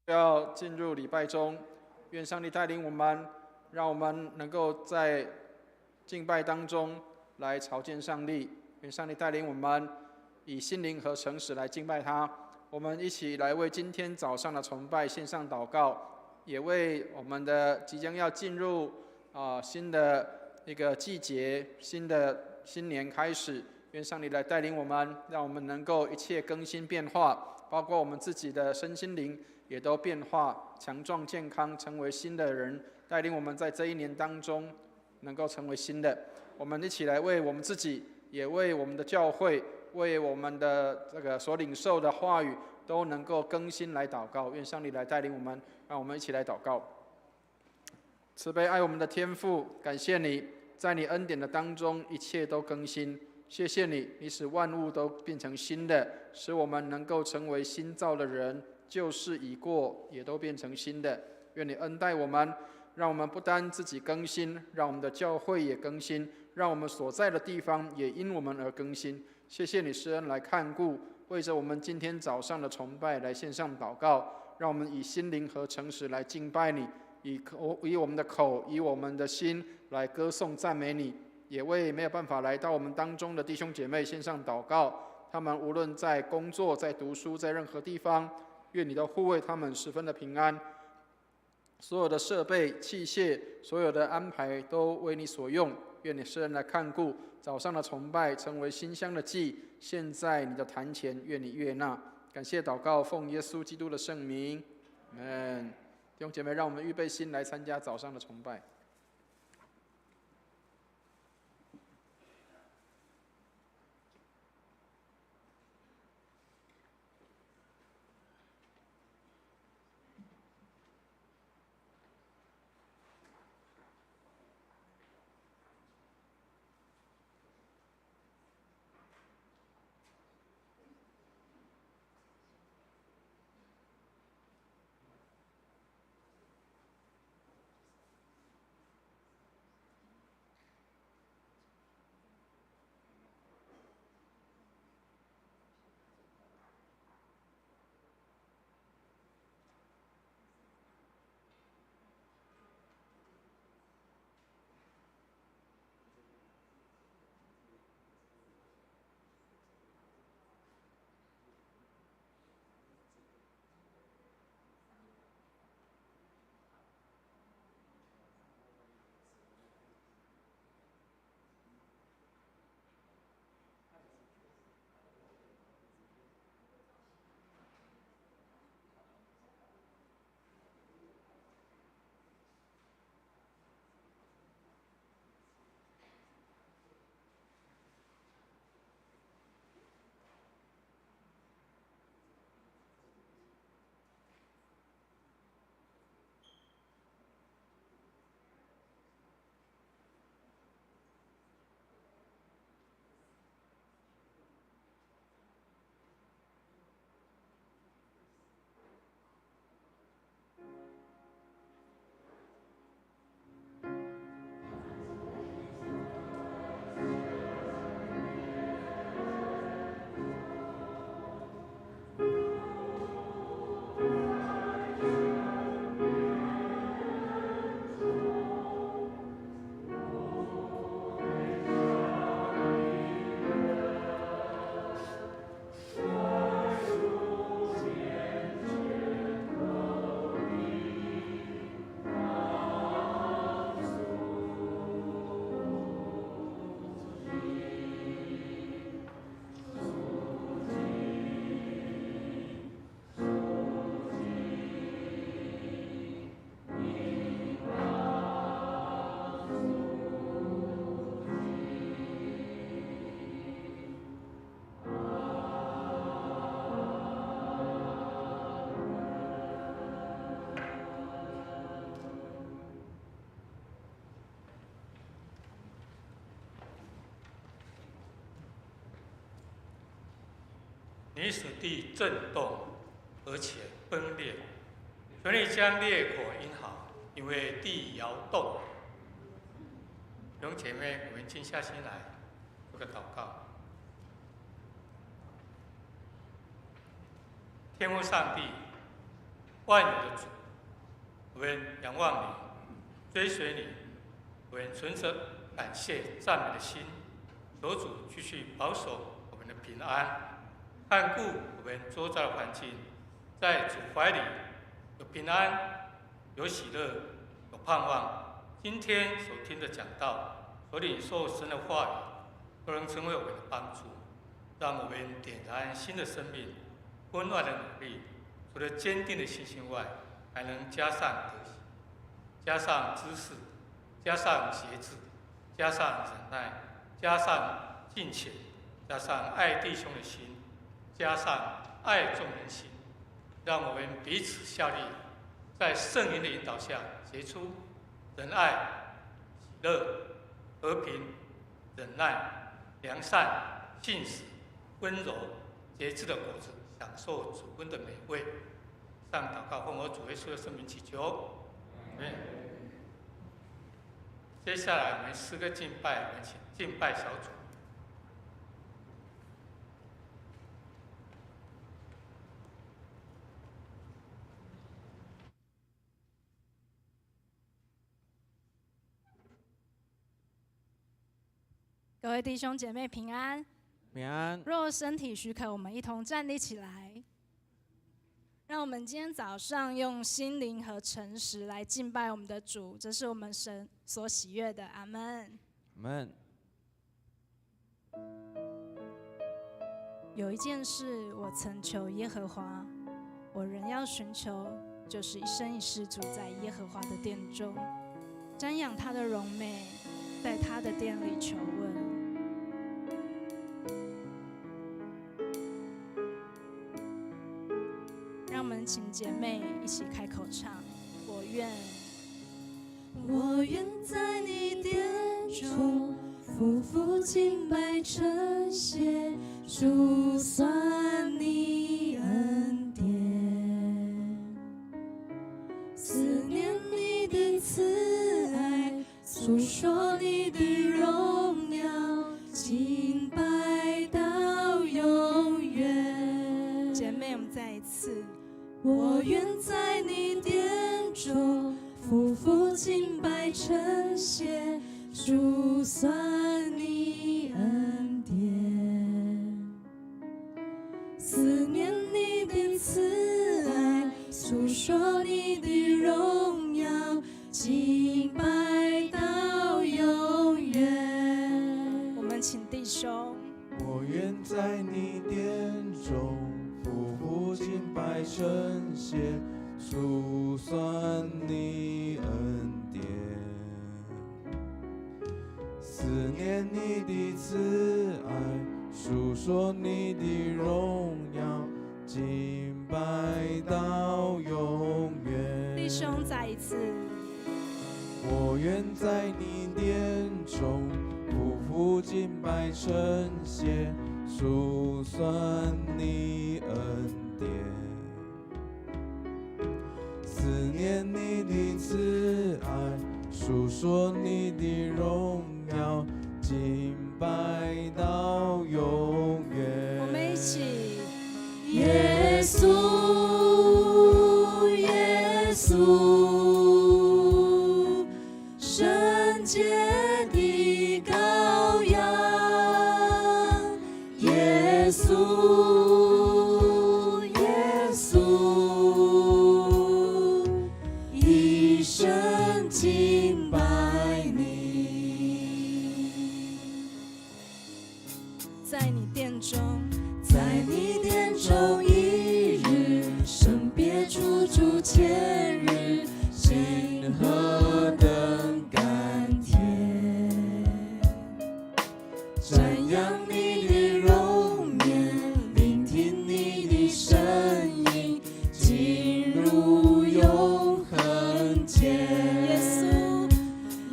要进入礼拜中，愿上帝带领我们，让我们能够在敬拜当中来朝见上帝。愿上帝带领我们以心灵和诚实来敬拜他。我们一起来为今天早上的崇拜献上祷告，也为我们的即将要进入新的一个季节、新年开始。愿上帝来带领我们，让我们能够一切更新变化，包括我们自己的身心灵也都变化、强壮、健康，成为新的人，带领我们在这一年当中能够成为新的。我们一起来为我们自己，也为我们的教会，为我们的这个所领受的话语，都能够更新来祷告。愿上帝来带领我们，让我们一起来祷告。慈悲爱我们的天父，感谢你在你恩典的当中，一切都更新。谢谢你，你使万物都变成新的，使我们能够成为新造的人，旧事已过，也都变成新的。愿你恩待我们，让我们不单自己更新，让我们的教会也更新，让我们所在的地方也因我们而更新。谢谢你施恩来看顾，为着我们今天早上的崇拜来献上祷告，让我们以心灵和诚实来敬拜你，以我们的口，以我们的心来歌颂赞美你。也为没有办法来到我们当中的弟兄姐妹献上祷告，他们无论在工作、在读书、在任何地方，愿你都护卫他们十分的平安。所有的设备、器械、所有的安排都为你所用，愿你施恩来看顾。早上的崇拜成为馨香的祭，献在你的坛前，愿你悦纳。感谢祷告，奉耶稣基督的圣名，阿们。弟兄姐妹，让我们预备心来参加早上的崇拜。你使地震动，而且崩裂，求你将裂口医好，因为地摇动。弟兄姐妹，我们静下心来，做个祷告。天父上帝，万有的主，我们仰望你，追随你，我们存着感谢赞美的心，求主继续保守我们的平安，看顾我们周遭的环境，在主怀里有平安，有喜乐，有盼望。今天所听的讲道，所领受神的话语，都能成为我们的帮助，让我们点燃新的生命，温暖的努力。除了坚定的信心外，还能加上德行，加上知识，加上节制，加上忍耐，加上敬虔，加上爱弟兄的心，加上爱众人心，让我们彼此效力，在圣灵的引导下结出仁爱、喜乐、和平、忍耐、良善、信实、温柔、节制的果子，享受主恩的美味。上祷告，奉我主耶稣的圣名祈求，阿们。接下来我们诗歌敬拜，我们请敬拜小组。各位弟兄姐妹平安，平安。若身体许可，我们一同站立起来。让我们今天早上用心灵和诚实来敬拜我们的主，这是我们神所喜悦的。阿们。阿们。有一件事我曾求耶和华，我仍要寻求，就是一生一世住在耶和华的殿中，瞻仰他的荣美，在他的殿里求问。让我们请姐妹一起开口唱：我愿，我愿在你殿中匍匐敬拜称谢，数算你恩典，思念你的慈爱，诉说你的荣耀，敬拜到永远。姐妹，我们再一次。我愿在你殿中匍匐敬拜称谢，数算你恩典，思念你的慈爱，诉说你的荣耀，敬拜到永远。我们请弟兄。我愿在你殿中匍匐敬拜称谢，数算你恩典，思念你的慈爱，述说你的荣耀，敬拜到永远。弟兄，再一次。我愿在你殿中匍匐敬拜称谢，数算你恩典，思念你的慈爱，述说你的荣耀，敬拜到永远。我们一起。耶稣，耶稣，圣洁的羔羊，耶稣，耶稣，一生敬拜你。在你殿中，在你殿中一日，生别处主前日，心何等甘甜！瞻仰你的容颜，聆听你的声音，进入永恒间。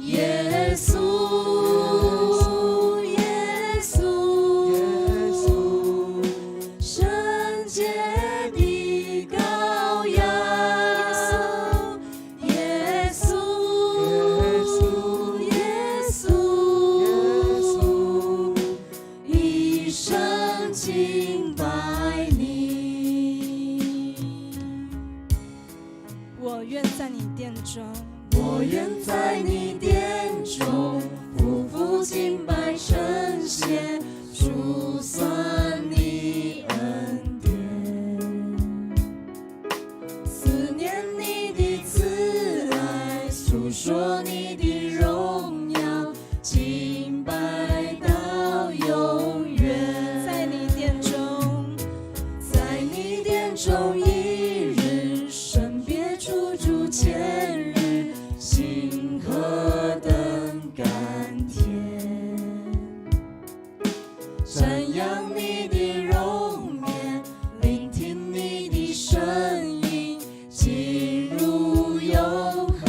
耶稣，耶稣，耶稣，圣洁的羔羊，耶稣，耶稣，一生敬拜你。中，我愿在你殿中匍匐敬拜称谢，数算你恩典，思念你的慈爱，诉说你的荣耀，敬拜到永远。在你殿中，在你殿中一日，神别出主千日，心何等甘甜。瞻仰你的容颜，聆听你的声音，进入永恒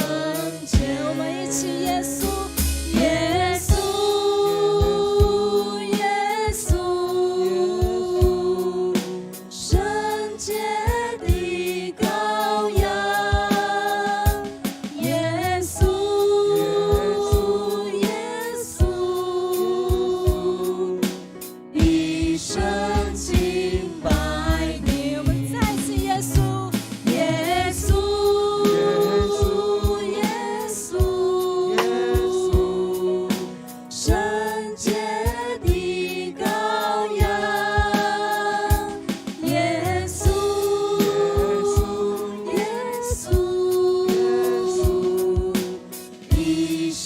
间。我们一起耶稣，耶稣，耶稣，圣洁的羔羊，耶稣，耶稣，一生敬拜你。我们再一次耶稣，耶稣，耶稣，圣洁的羔羊，耶稣，耶稣，一生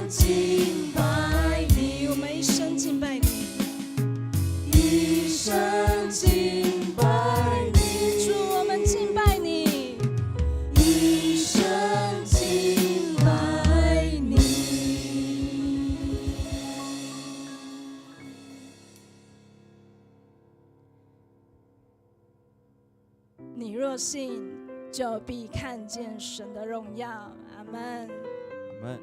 敬拜你。我们一生敬拜你。一生敬拜你，主，我们敬拜你。一生敬拜你。你若信，就必看见神的荣耀。阿们。阿们。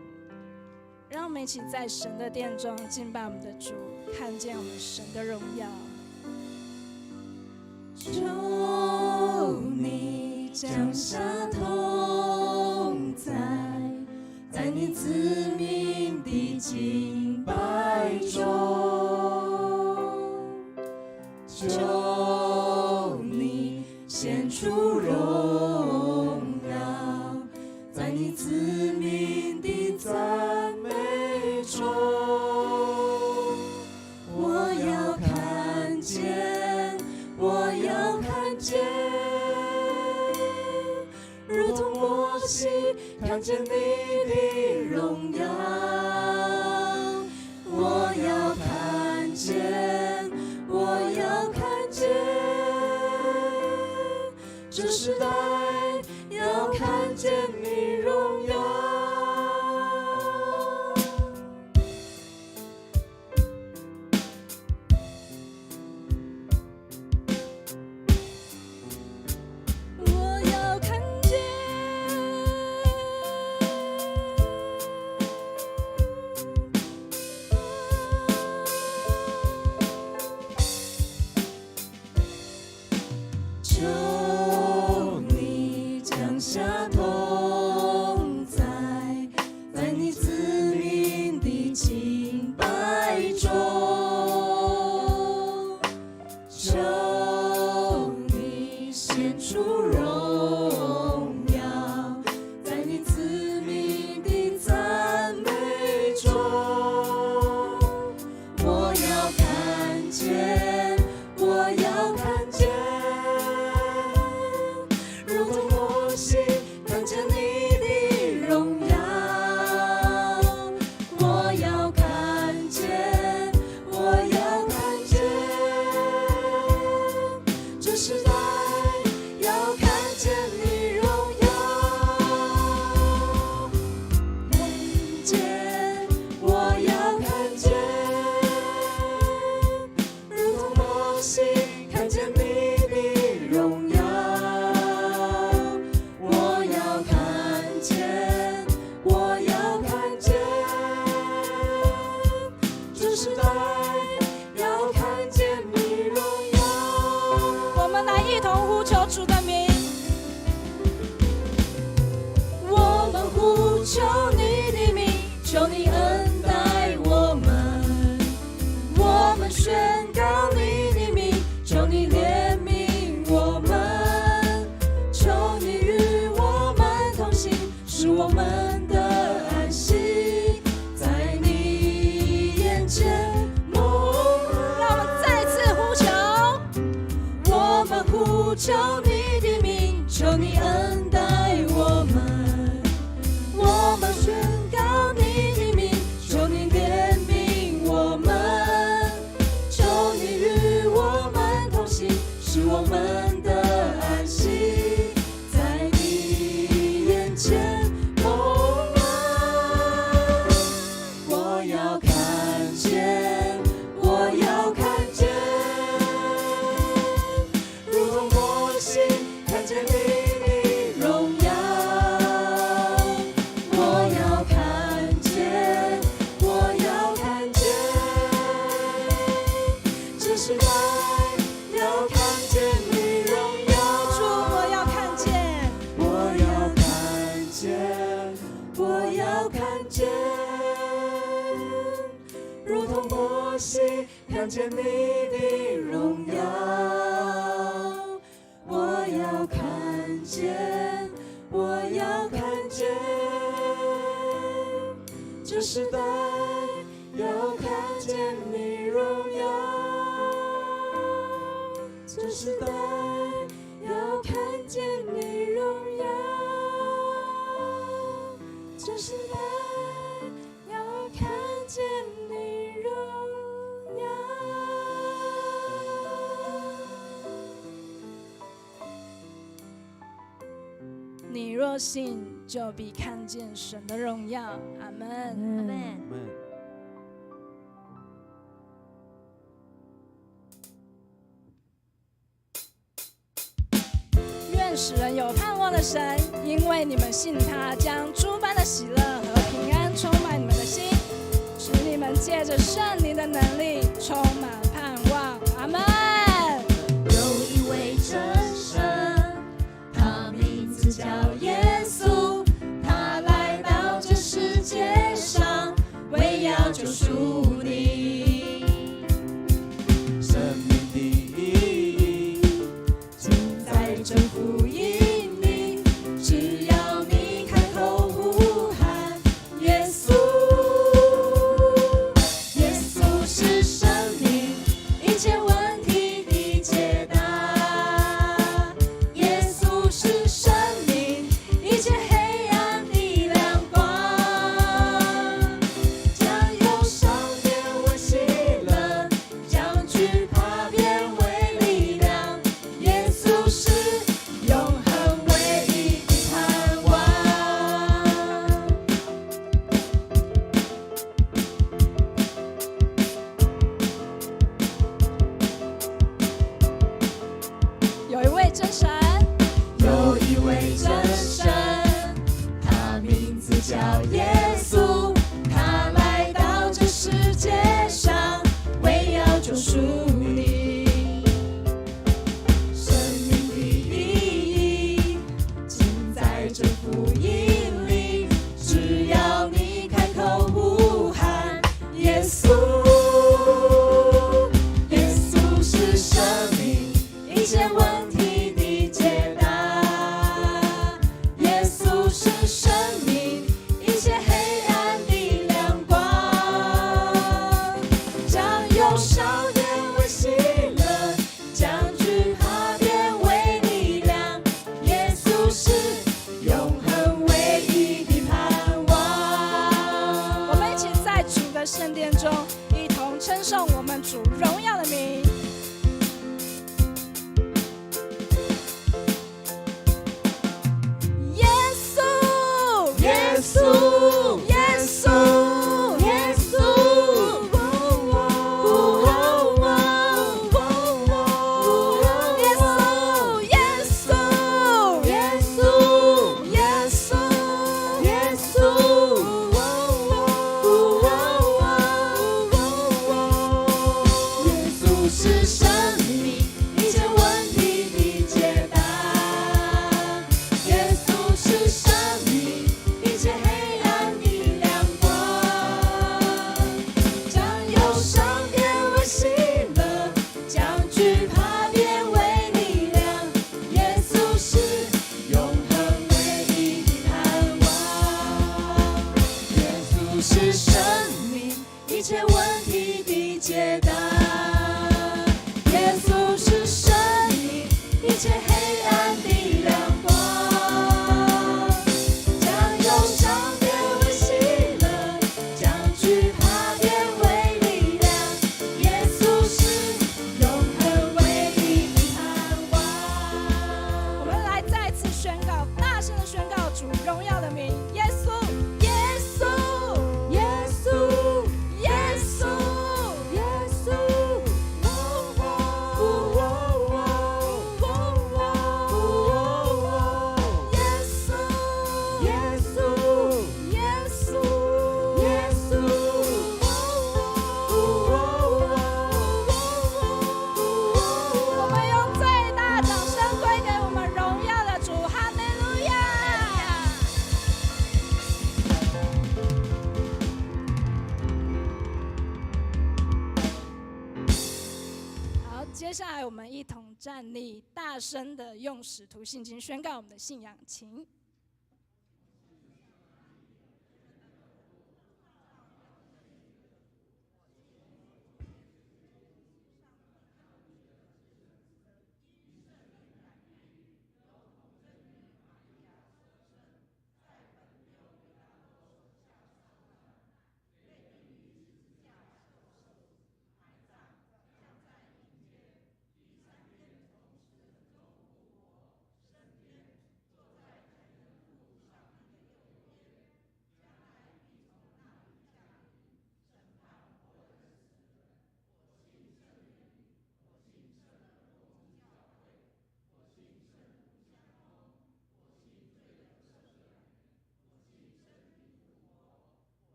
让我们一起在神的殿中敬拜我们的主，看见我们神的荣耀。求你降下同在，在你子民的敬拜中，求你显出荣耀，在你子民的赞美中，我要看见，我要看见，如同摩西看见你的荣耀。我要看见，我要看见，这时代要看见你荣耀。我要看见，求你降下同在，在你子民的敬拜中，求你显出荣耀，在你子民的赞美中，我要看见，我要看见，如同摩西看见你的荣耀。我要看见，我要看见，这时代要看见你荣耀。看见，我要看见，如同摩西看见你的荣耀。我要看见，我要看见，这时代要看见你荣耀。我们来一同呼求主的名。我们呼求你的名，求你恩待我们。我们宣告你的名，求你怜悯我们。求你与我们同行，使求你的名，求你恩待我们。我们宣告你的名，求你怜悯我们，求你与我们同行，使我们的安息在你眼前蒙恩。我要看见，我要看见，如同摩西看见你的荣耀。我要看见，我要看见，这时代要看见你荣耀。主，我要看见，我要看见，我要看见，如同摩西看见你的荣耀。我要看见，我要看见，这时代要看见你荣耀。这时代要看见你荣耀，这时代要看见你荣耀。你若信，就必看见神的荣耀。阿门。阿们。愿使人有盼望的神，因为你们信他，将诸般的喜乐和平安充满你们的心，使你们借着圣灵的能力充满盼望。阿门。有一位真神，他名字叫耶稣，他来到这世界上，为要救赎你。生命的意义尽在这福音里，只要你开口呼喊耶稣。耶稣是生命，一切问题的解答。耶稣是生命，一切黑暗的亮光。将忧伤变为喜乐，将惧怕变为力量。耶稣是永恒唯一的盼望。有一位真神，有一位真神，他名字叫耶稣，他来到这世界上，为要救赎你。生命的意义尽在这福音里，只要你开口呼喊耶稣。耶稣是生命，一切问题的解答。耶稣是生命，一切黑暗的亮光。将忧伤变为喜乐，将惧怕变为力量。耶稣是永恒唯一的盼望。我们一起在主的圣殿中，一同称颂我们主荣耀的名。耶稣，耶稣，耶稣，耶稣，是生命，一切问题的解答。耶稣是生命，一切黑暗的亮光。将忧伤变为喜乐，将惧怕变为力量。耶稣是永恒唯一的盼望。耶稣是生命，一切问题的解答。耶稣是生命，一切黑接下来我们一同站立，大声的用使徒信经宣告我们的信仰，请。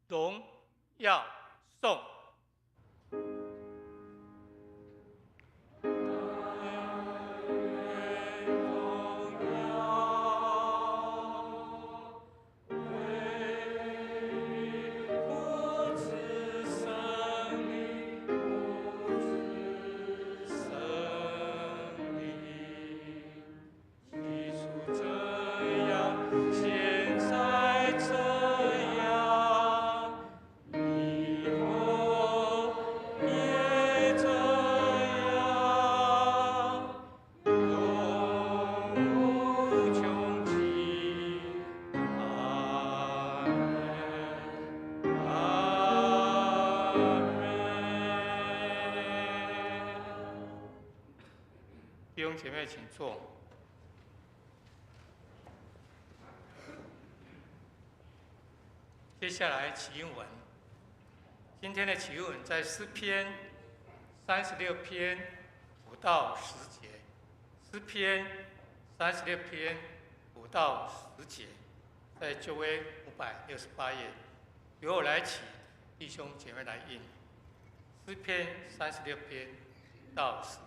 荣耀颂。弟兄姐妹，请坐。接下来起因文，今天的起因文在诗篇36篇5到10节，诗篇36篇5到10节，在旧约568页，由我来起，弟兄姐妹来应。诗篇36篇到10节。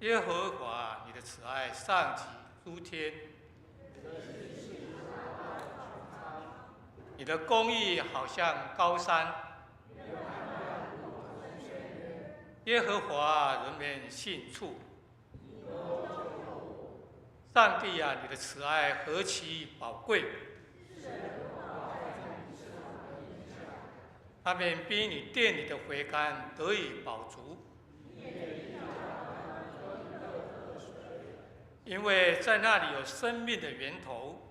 耶和华，你的慈爱上及诸天，你的公义好像高山。耶和华，人民信处。上帝啊，你的慈爱何其宝贵！他们逼你殿里的回甘得以饱足。因为在那里有生命的源头。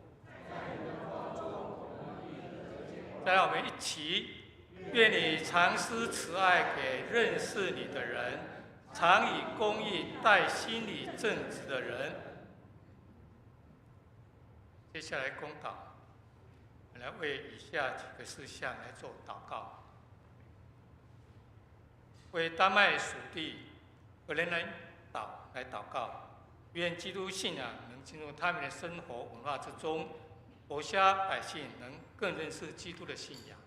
再让我们一起，愿你常施慈爱给认识你的人，常以公义待心里正直的人。接下来公祷，我们来为以下几个事项来做祷告：为丹麦属地荷兰人来祷告。愿基督信仰能进入他们的生活文化之中，国家百姓能更认识基督的信仰。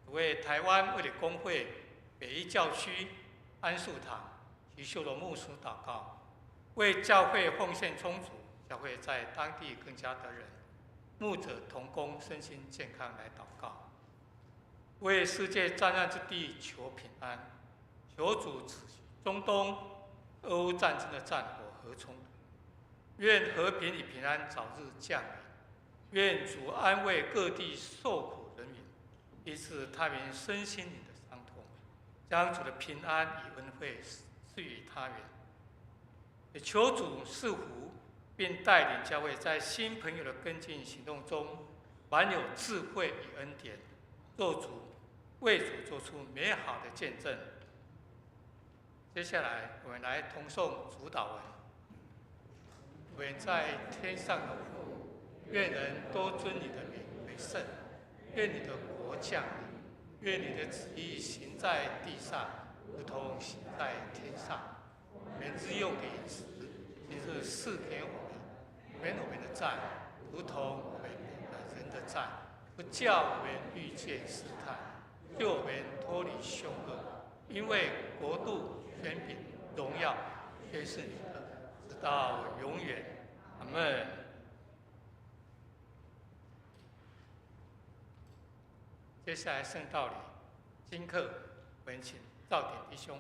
为台湾卫理公会北一教区安树堂及修罗牧师祷告，为教会奉献充足，教会在当地更加得人，牧者同工身心健康来祷告。为世界战乱之地求平安，求主止息中东俄乌战争的战火和冲突，愿和平与平安早日降临。愿主安慰各地受苦人民，医治他们身心灵的伤痛，将主的平安与恩惠赐予他人。也求主赐福，并带领教会在新朋友的跟进行动中，满有智慧与恩典，为主做出美好的见证。接下来，我们来同诵主祷文。我们在天上的父，愿人都尊你的名为圣。愿你的国降临，愿你的旨意行在地上，如同行在天上。我们日用的饮食，今日赐给我们，免我们的债，如同我们人的债，不叫我们遇见试探，救我们脱离凶恶。因为国度、权柄、荣耀，皆是你的，直到永远。阿们。接下来圣道礼今课，我们请赵典弟兄。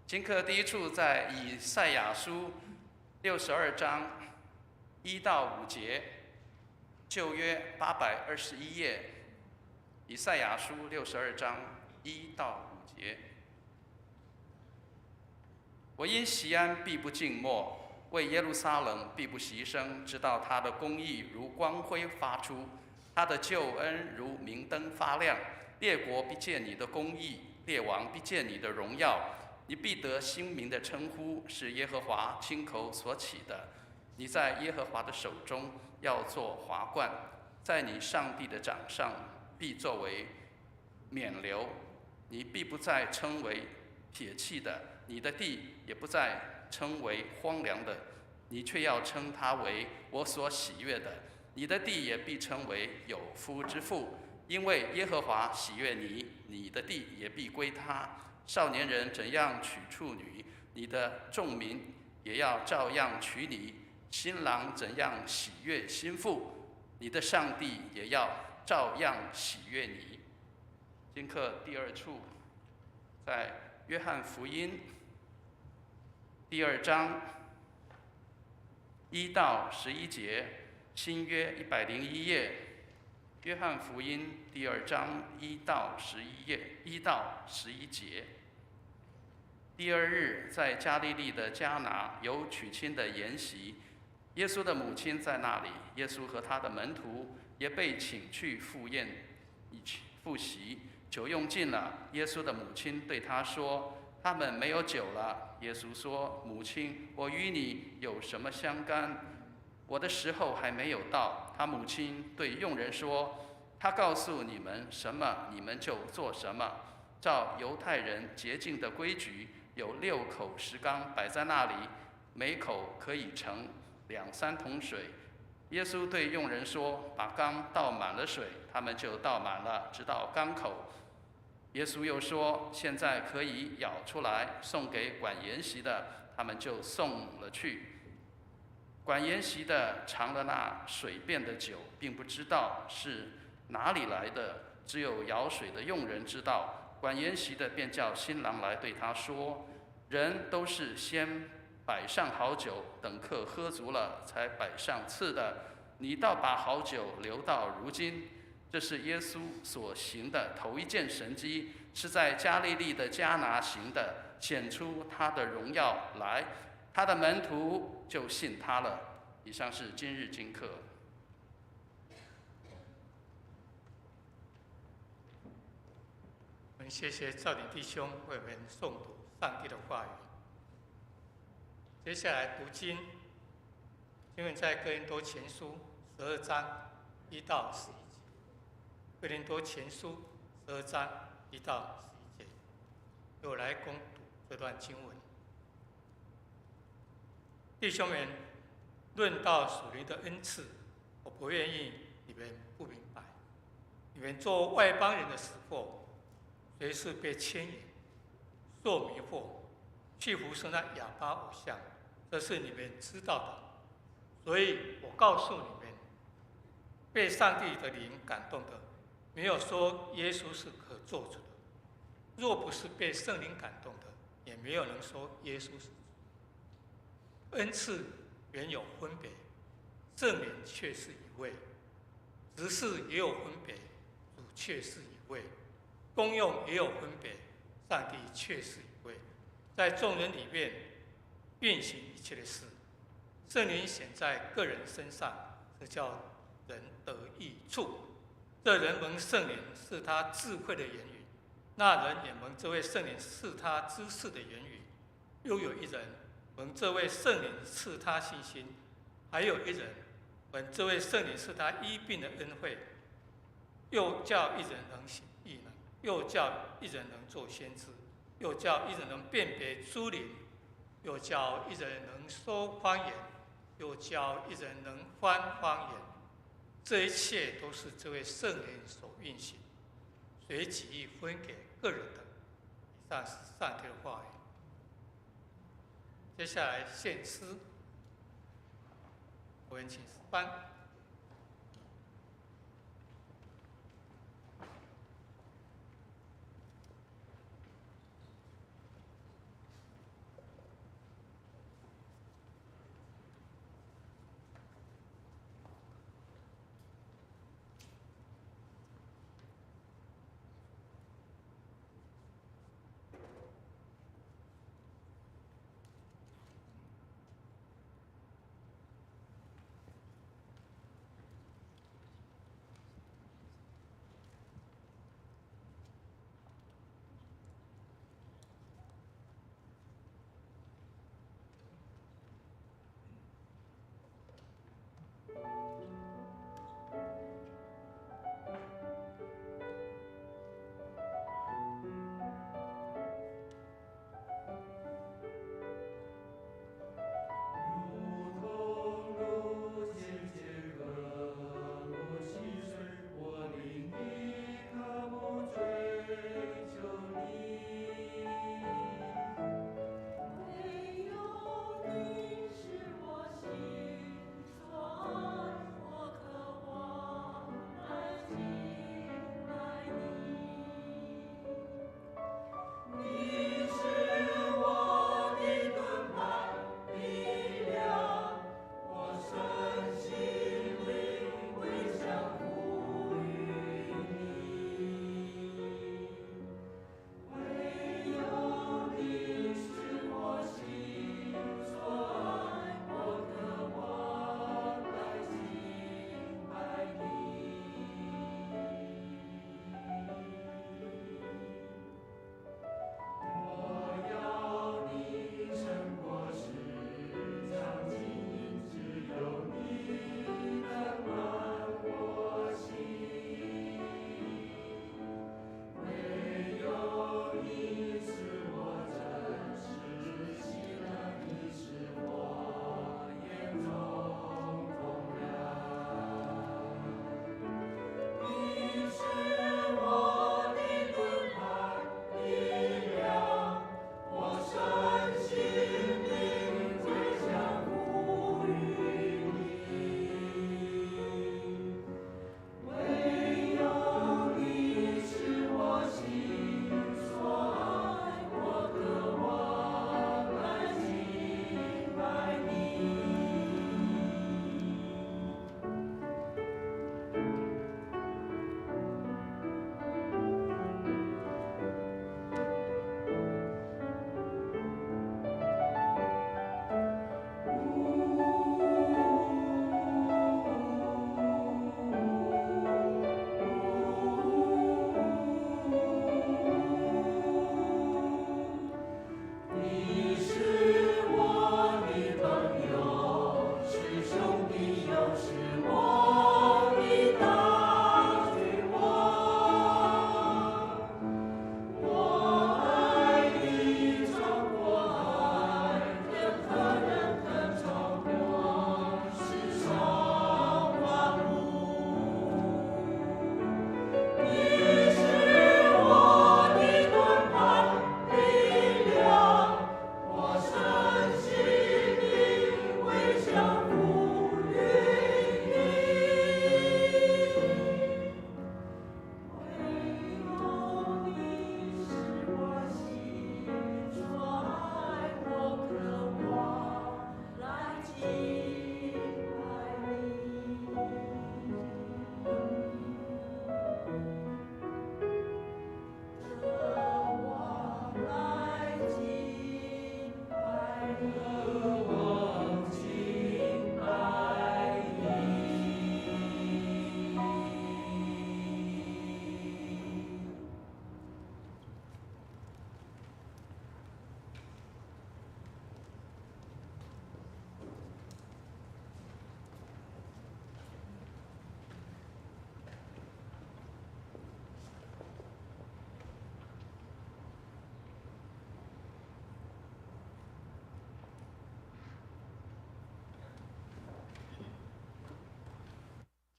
今课第一处在以赛亚书62章1到5节，旧约821页，以赛亚书62章1到5节。我因锡安必不静默，为耶路撒冷必不息声，直到他的公义如光辉发出，他的救恩如明灯发亮。列国必见你的公义，列王必见你的荣耀。你必得新名的称呼，是耶和华亲口所起的。你在耶和华的手中要做华冠，在你上帝的掌上必作为冕旒。你必不再称为撇弃的，你的地也不再称为荒凉的，你却要称它为我所喜悦的。你的地也必称为有夫之妇，因为耶和华喜悦你，你的地也必归他。少年人怎样娶处女，你的众民也要照样娶你；新郎怎样喜悦新妇，你的上帝也要照样喜悦你。今课第二处，在约翰福音第2章1到11节，新约101页。约翰福音第2章1到11节。第二日，在加利利的迦拿有娶亲的筵席，耶稣的母亲在那里，耶稣和他的门徒也被请去赴席。酒用尽了，耶稣的母亲对他说：“他们没有酒了。”耶稣说：“母亲，我与你有什么相干？我的时候还没有到。”他母亲对佣人说：“他告诉你们什么，你们就做什么。”照犹太人洁净的规矩，有6口石缸摆在那里，每口可以盛2、3桶水。耶稣对佣人说：“把缸倒满了水。”他们就倒满了，直到缸口。耶稣又说：“现在可以舀出来，送给管筵席的。”他们就送了去。管筵席的尝了那水变的酒，并不知道是哪里来的，只有舀水的佣人知道。管筵席的便叫新郎来，对他说：“人都是先摆上好酒，等客喝足了，才摆上次的。你倒把好酒留到如今。”这是耶稣所行的头一件神迹，是在加利利的迦拿行的，显出他的荣耀来。他的门徒就信他了。以上是今日经课。我们谢谢赵典弟兄为我们诵读上帝的话语。接下来读经，经文在哥林多前书12章1到11节。哥林多前书12章1到11节，由我来攻读这段经文。弟兄们，论到属灵的恩赐，我不愿意你们不明白。你们做外邦人的时候，随时被牵引、受迷惑，去服侍那哑巴偶像，这是你们知道的。所以我告诉你们，被上帝的灵感动的，没有说耶稣是可做主的；若不是被圣灵感动的，也没有人说耶稣是主。恩赐原有分别，圣灵却是一位；职事也有分别，主却是一位；功用也有分别，上帝却是一位。在众人里面运行一切的事，圣灵显在个人身上，是叫人得益处。这人蒙圣灵是他智慧的言语，那人也蒙这位圣灵是他知识的言语。又有一人蒙这位圣灵赐他信心，还有一人蒙这位圣灵是他医病的恩惠。又叫一人能行异能，又叫一人能做先知，又叫一人能辨别诸灵，又叫一人能说方言，又叫一人能翻方言。这一切都是这位圣灵所运行，随己意分给个人的。以上是上帝的话语。接下来献诗，我们请诗班。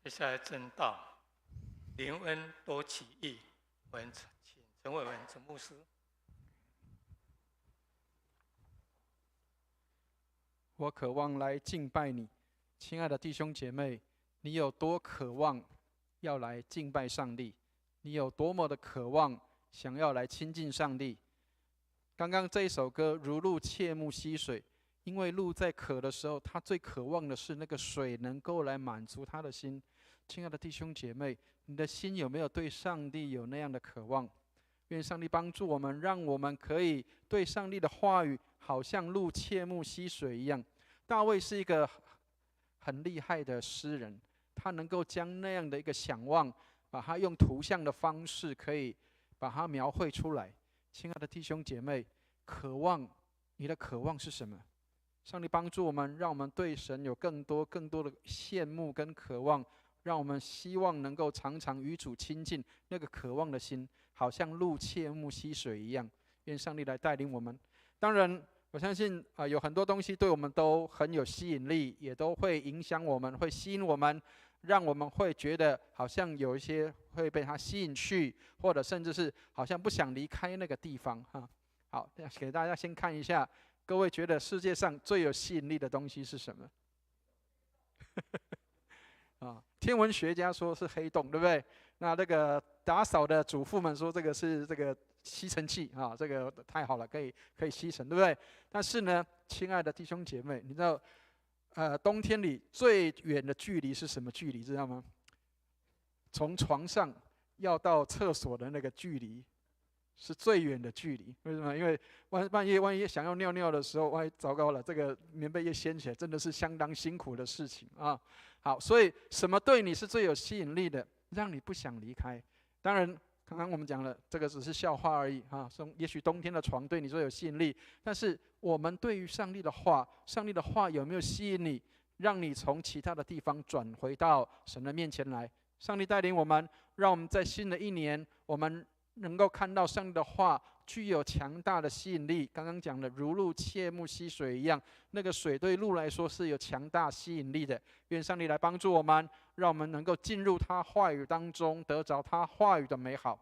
接下来正道，灵恩多起义，我们请陈伟文陈牧师。我渴望来敬拜你。亲爱的弟兄姐妹，你有多渴望要来敬拜上帝？你有多么的渴望想要来亲近上帝？刚刚这一首歌“如鹿切慕溪水”，因为鹿在渴的时候，它最渴望的是那个水能够来满足它的心。亲爱的弟兄姐妹，你的心有没有对上帝有那样的渴望？愿上帝帮助我们，让我们可以对上帝的话语好像鹿切慕溪水一样。大卫是一个很厉害的诗人，他能够将那样的一个想望，把它用图像的方式可以把它描绘出来。亲爱的弟兄姐妹，渴望，你的渴望是什么？上帝帮助我们，让我们对神有更多的羡慕跟渴望，让我们希望能够常常与主亲近，那个渴望的心好像鹿切慕溪水一样。愿上帝来带领我们。当然我相信有很多东西对我们都很有吸引力，也都会影响我们，会吸引我们，让我们会觉得好像有一些会被它吸引去，或者甚至是好像不想离开那个地方哈。好，给大家先看一下，各位觉得世界上最有吸引力的东西是什么？天文学家说是黑洞，对不对？那个打扫的主妇们说这个是这个吸尘器啊，这个太好了，可以吸尘，对不对？但是呢，亲爱的弟兄姐妹，你知道，冬天里最远的距离是什么距离？知道吗？从床上要到厕所的那个距离是最远的距离。为什么？因为半夜万一想要尿尿的时候，万一糟糕了，这个棉被一掀起来，真的是相当辛苦的事情啊。好，所以什么对你是最有吸引力的，让你不想离开？当然，刚刚我们讲了，这个只是笑话而已啊。也许冬天的床对你最有吸引力，但是我们对于上帝的话，上帝的话有没有吸引你，让你从其他的地方转回到神的面前来？上帝带领我们，让我们在新的一年，我们能够看到上帝的话具有强大的吸引力。刚刚讲的如鹿切慕溪水一样，那个水对鹿来说是有强大吸引力的。愿上帝来帮助我们，让我们能够进入他话语当中，得着他话语的美好。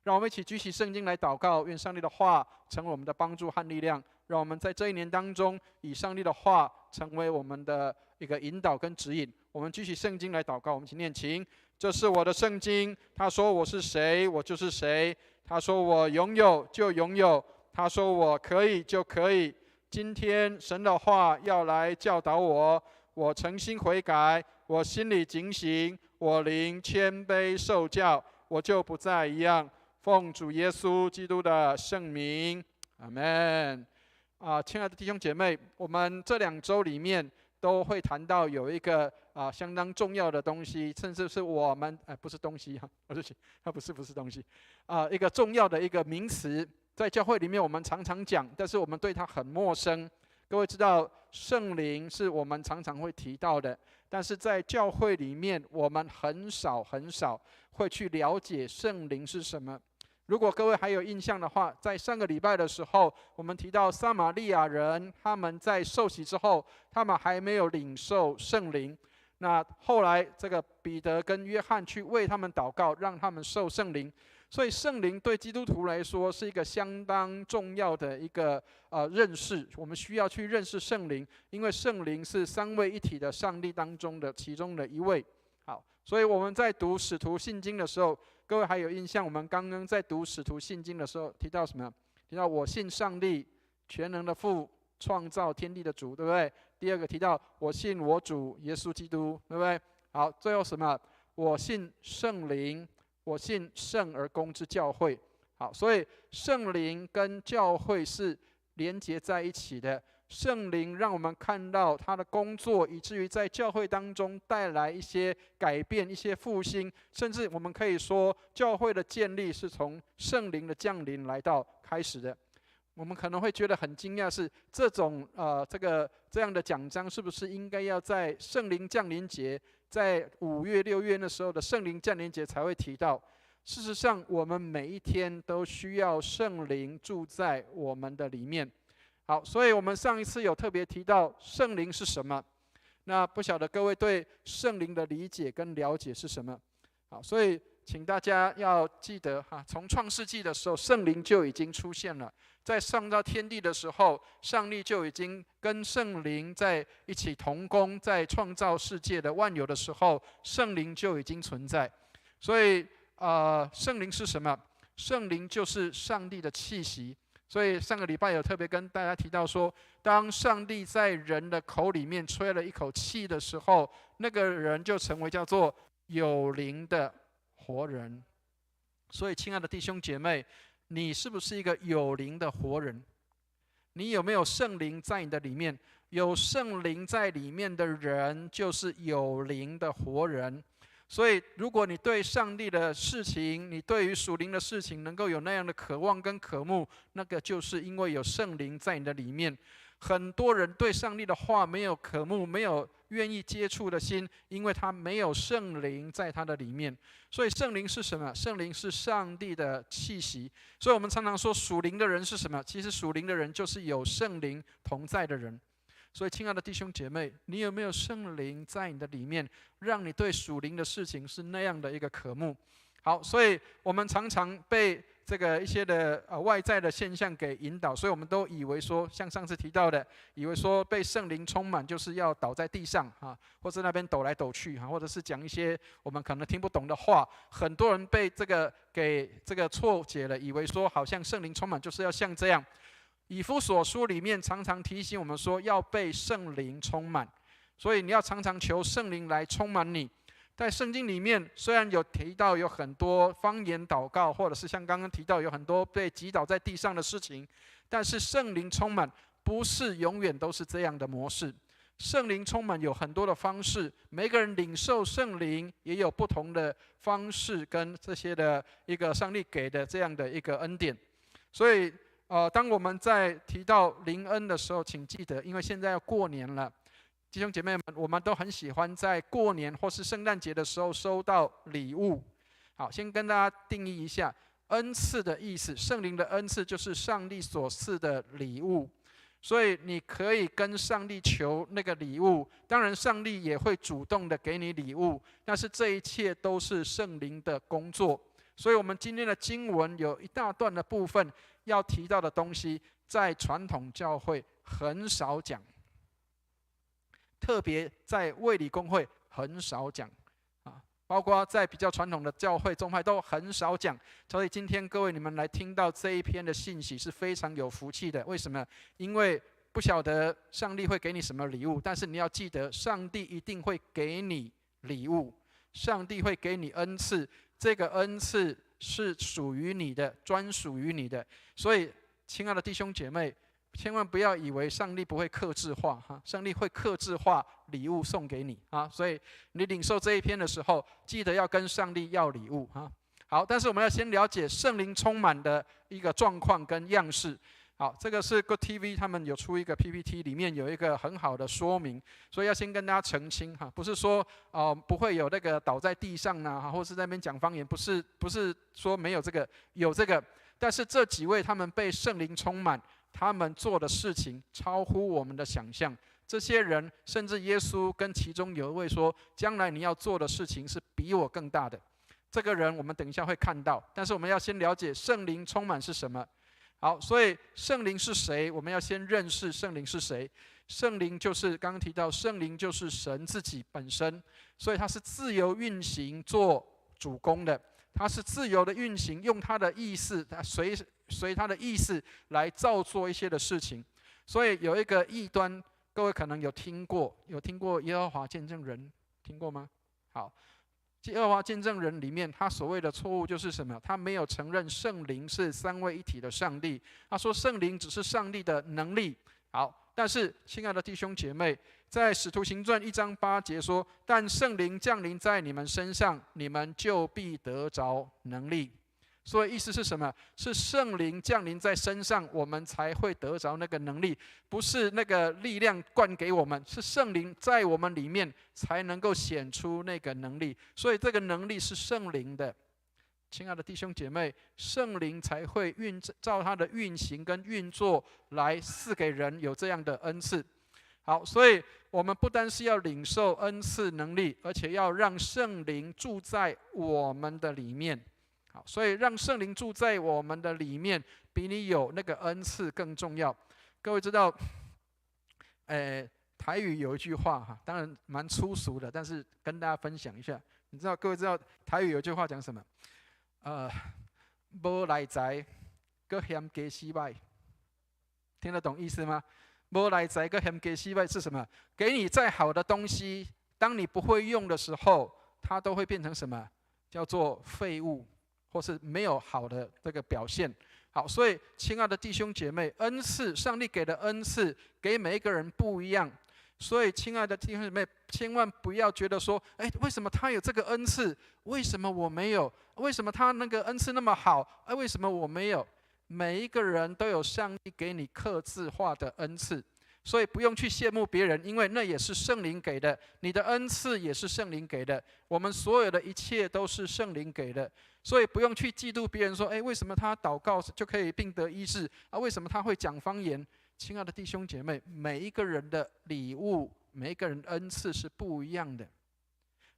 让我们一起举起圣经来祷告，愿上帝的话成为我们的帮助和力量。让我们在这一年当中，以上帝的话成为我们的一个引导跟指引。我们举起圣经来祷告，我们一起念经。这是我的圣经，他说我是谁，我就是谁。他说我拥有就拥有，他说我可以就可以。今天神的话要来教导我，我诚心悔改，我心里警醒，我灵谦卑受教，我就不再一样。奉主耶稣基督的圣名，阿们。亲爱的弟兄姐妹，我们这2周里面都会谈到有一个相当重要的东西，甚至是我们不是东西哈，它不是东西一个重要的一个名词，在教会里面我们常常讲，但是我们对它很陌生。各位知道圣灵是我们常常会提到的，但是在教会里面我们很少会去了解圣灵是什么。如果各位还有印象的话，在上个礼拜的时候，我们提到撒玛利亚人，他们在受洗之后，他们还没有领受圣灵。那后来这个彼得跟约翰去为他们祷告，让他们受圣灵。所以圣灵对基督徒来说是一个相当重要的一个认识，我们需要去认识圣灵，因为圣灵是3位一体的上帝当中的其中的一位。好，所以我们在读使徒信经的时候，各位还有印象，我们刚刚在读使徒信经的时候提到什么？提到我信上帝全能的父，创造天地的主，对不对？第2个提到我信我主耶稣基督，对不对？好，最后什么？我信圣灵，我信圣而公之教会。好，所以圣灵跟教会是连结在一起的。圣灵让我们看到他的工作，以至于在教会当中带来一些改变、一些复兴，甚至我们可以说，教会的建立是从圣灵的降临来到开始的。我们可能会觉得很惊讶，是这种这样的讲章，是不是应该要在圣灵降临节，在5月、6月那时候的圣灵降临节才会提到？事实上，我们每一天都需要圣灵住在我们的里面。好，所以我们上一次有特别提到圣灵是什么。那不晓得各位对圣灵的理解跟了解是什么？好，所以请大家要记得哈，从创世纪的时候，圣灵就已经出现了。在创造天地的时候，上帝就已经跟圣灵在一起同工，在创造世界的万有的时候，圣灵就已经存在。所以圣灵是什么？圣灵就是上帝的气息。所以上个礼拜有特别跟大家提到说，当上帝在人的口里面吹了一口气的时候，那个人就成为叫做有灵的活人。所以亲爱的弟兄姐妹，你是不是一个有灵的活人？你有没有圣灵在你的里面？有圣灵在里面的人就是有灵的活人。所以如果你对上帝的事情，你对于属灵的事情能够有那样的渴望跟渴慕，那个就是因为有圣灵在你的里面。很多人对上帝的话没有渴慕，没有愿意接触的心，因为他没有圣灵在他的里面。所以圣灵是什么？圣灵是上帝的气息。所以我们常常说属灵的人是什么？其实属灵的人就是有圣灵同在的人。所以亲爱的弟兄姐妹，你有没有圣灵在你的里面，让你对属灵的事情是那样的一个渴慕？好，所以我们常常被这个一些的外在的现象给引导，所以我们都以为说，像上次提到的，以为说被圣灵充满就是要倒在地上或者那边抖来抖去或者是讲一些我们可能听不懂的话。很多人被这个给这个错解了，以为说好像圣灵充满就是要像这样。以弗所书里面常常提醒我们说，要被圣灵充满，所以你要常常求圣灵来充满你。在圣经里面虽然有提到有很多方言祷告，或者是像刚刚提到有很多被击倒在地上的事情，但是圣灵充满不是永远都是这样的模式。圣灵充满有很多的方式，每个人领受圣灵也有不同的方式，跟这些的一个上帝给的这样的一个恩典。所以当我们在提到灵恩的时候，请记得，因为现在要过年了，弟兄姐妹们，我们都很喜欢在过年或是圣诞节的时候收到礼物。好，先跟大家定义一下恩赐的意思。圣灵的恩赐就是上帝所赐的礼物，所以你可以跟上帝求那个礼物，当然上帝也会主动的给你礼物，但是这一切都是圣灵的工作。所以我们今天的经文有一大段的部分要提到的东西，在传统教会很少讲，特别在卫理公会很少讲包括在比较传统的教会宗派都很少讲。所以今天各位你们来听到这一篇的信息是非常有福气的。为什么？因为不晓得上帝会给你什么礼物，但是你要记得，上帝一定会给你礼物，上帝会给你恩赐，这个恩赐是属于你的，专属于你的。所以亲爱的弟兄姐妹，千万不要以为上帝不会客制化上帝会客制化礼物送给你所以你领受这一篇的时候，记得要跟上帝要礼物好，但是我们要先了解圣灵充满的一个状况跟样式。好，这个是 Good TV 他们有出一个 PPT， 里面有一个很好的说明，所以要先跟大家澄清不是说不会有那个倒在地上或是在那边讲方言，不是说没有这个，有这个。但是这几位他们被圣灵充满，他们做的事情超乎我们的想象。这些人甚至耶稣跟其中有一位说，将来你要做的事情是比我更大的。这个人我们等一下会看到，但是我们要先了解圣灵充满是什么。好，所以圣灵是谁？我们要先认识圣灵是谁。圣灵就是刚刚提到，圣灵就是神自己本身，所以它是自由运行做主工的，它是自由的运行，用它的意思，随它的意思来造作一些的事情。所以有一个异端，各位可能有听过耶和华见证人，听过吗？好，耶和华见证人里面，他所谓的错误就是什么？他没有承认圣灵是三位一体的上帝，他说圣灵只是上帝的能力。好，但是亲爱的弟兄姐妹，在使徒行传1章8节说，但圣灵降临在你们身上，你们就必得着能力。所以意思是什么？是圣灵降临在身上，我们才会得着那个能力，不是那个力量灌给我们，是圣灵在我们里面才能够显出那个能力。所以这个能力是圣灵的。亲爱的弟兄姐妹，圣灵才会照他的运行跟运作来赐给人有这样的恩赐。好，所以我们不单是要领受恩赐能力，而且要让圣灵住在我们的里面。好，所以让圣灵住在我们的里面，比你有那个恩赐更重要。各位知道，台语有一句话哈，当然蛮粗俗的，但是跟大家分享一下。各位知道台语有一句话讲什么？无来财，搁嫌加失败。听得懂意思吗？无来财，搁嫌加失败是什么？给你再好的东西，当你不会用的时候，它都会变成什么？叫做废物，或是没有好的这个表现。好，所以亲爱的弟兄姐妹，恩赐，上帝给的恩赐，给每一个人不一样。所以，亲爱的弟兄姐妹，千万不要觉得说，为什么他有这个恩赐，为什么我没有？为什么他那个恩赐那么好，为什么我没有？每一个人都有上帝给你客制化的恩赐，所以不用去羡慕别人，因为那也是圣灵给的。你的恩赐也是圣灵给的，我们所有的一切都是圣灵给的，所以不用去嫉妒别人说，为什么他祷告就可以病得医治啊？为什么他会讲方言？亲爱的弟兄姐妹，每一个人的礼物，每一个人的恩赐是不一样的。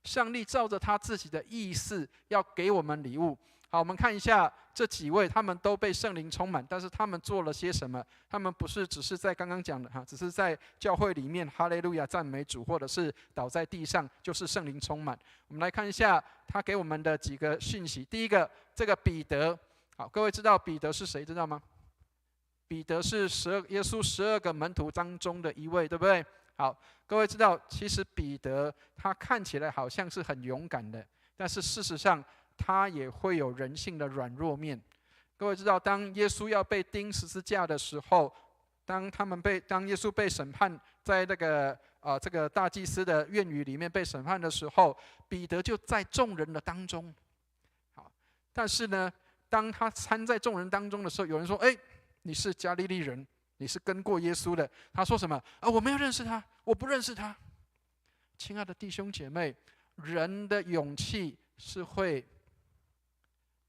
上帝照着他自己的意思要给我们礼物。好，我们看一下这几位，他们都被圣灵充满，但是他们做了些什么？他们不是只是在刚刚讲的只是在教会里面哈利路亚赞美主，或者是倒在地上，就是圣灵充满。我们来看一下他给我们的几个讯息。第一个，这个彼得，好，各位知道彼得是谁？知道吗？彼得是耶稣12个门徒当中的一位，对不对？好，各位知道，其实彼得他看起来好像是很勇敢的，但是事实上他也会有人性的软弱面。各位知道，当耶稣要被钉十字架的时候，当耶稣被审判，在这个大祭司的院宇里面被审判的时候，彼得就在众人的当中。好，但是呢，当他参在众人当中的时候，有人说：“你是加利利人，你是跟过耶稣的。”他说什么？我没有认识他，我不认识他。亲爱的弟兄姐妹，人的勇气是会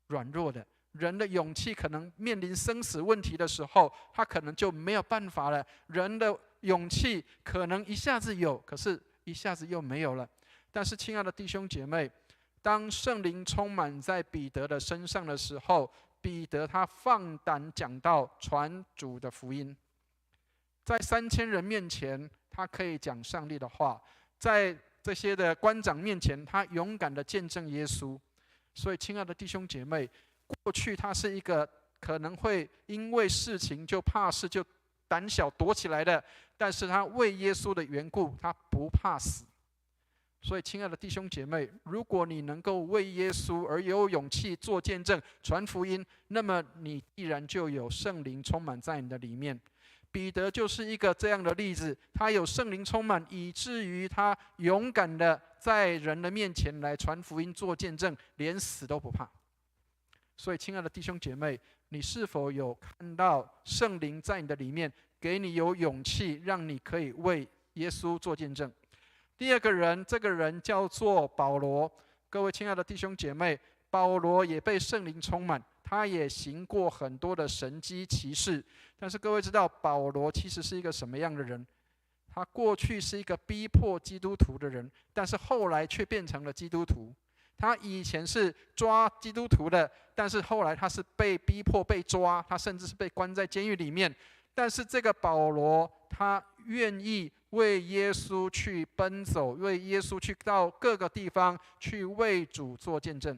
软弱的，人的勇气可能面临生死问题的时候，他可能就没有办法了。人的勇气可能一下子有，可是一下子又没有了。但是，亲爱的弟兄姐妹，当圣灵充满在彼得的身上的时候，彼得他放胆讲道，传主的福音，在3000人面前，他可以讲上帝的话；在这些的官长面前，他勇敢的见证耶稣。所以，亲爱的弟兄姐妹，过去他是一个可能会因为事情就怕事、就胆小躲起来的，但是他为耶稣的缘故，他不怕死。所以，亲爱的弟兄姐妹，如果你能够为耶稣而有勇气做见证、传福音，那么你必然就有圣灵充满在你的里面。彼得就是一个这样的例子，他有圣灵充满，以至于他勇敢的在人的面前来传福音、做见证，连死都不怕。所以，亲爱的弟兄姐妹，你是否有看到圣灵在你的里面，给你有勇气，让你可以为耶稣做见证？第二个人，这个人叫做保罗。各位亲爱的弟兄姐妹，保罗也被圣灵充满，他也行过很多的神迹奇事。但是各位知道，保罗其实是一个什么样的人？他过去是一个逼迫基督徒的人，但是后来却变成了基督徒。他以前是抓基督徒的，但是后来他是被逼迫、被抓，他甚至是被关在监狱里面。但是这个保罗，他愿意为耶稣去奔走，为耶稣去到各个地方去为主做见证。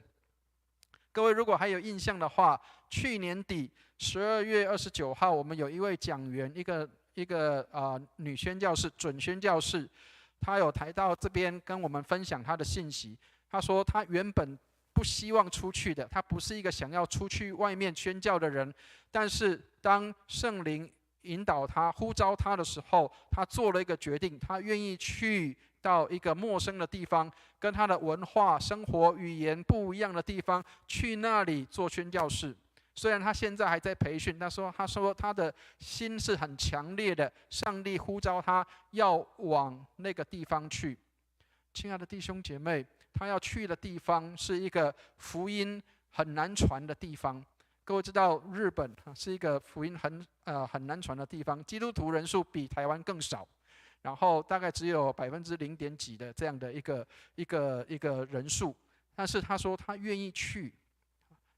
各位如果还有印象的话，去年底12月29号，我们有一位讲员，一个女宣教士、准宣教士，她有来到这边跟我们分享她的信息。她说她原本不希望出去的，她不是一个想要出去外面宣教的人，但是当圣灵引导他、呼召他的时候，他做了一个决定，他愿意去到一个陌生的地方，跟他的文化、生活、语言不一样的地方，去那里做宣教士。虽然他现在还在培训，他说他的心是很强烈的，上帝呼召他要往那个地方去。亲爱的弟兄姐妹，他要去的地方是一个福音很难传的地方。各位知道，日本是一个福音很难传的地方，基督徒人数比台湾更少。然后大概只有0.几的这样的一个人数，但是他说他愿意去，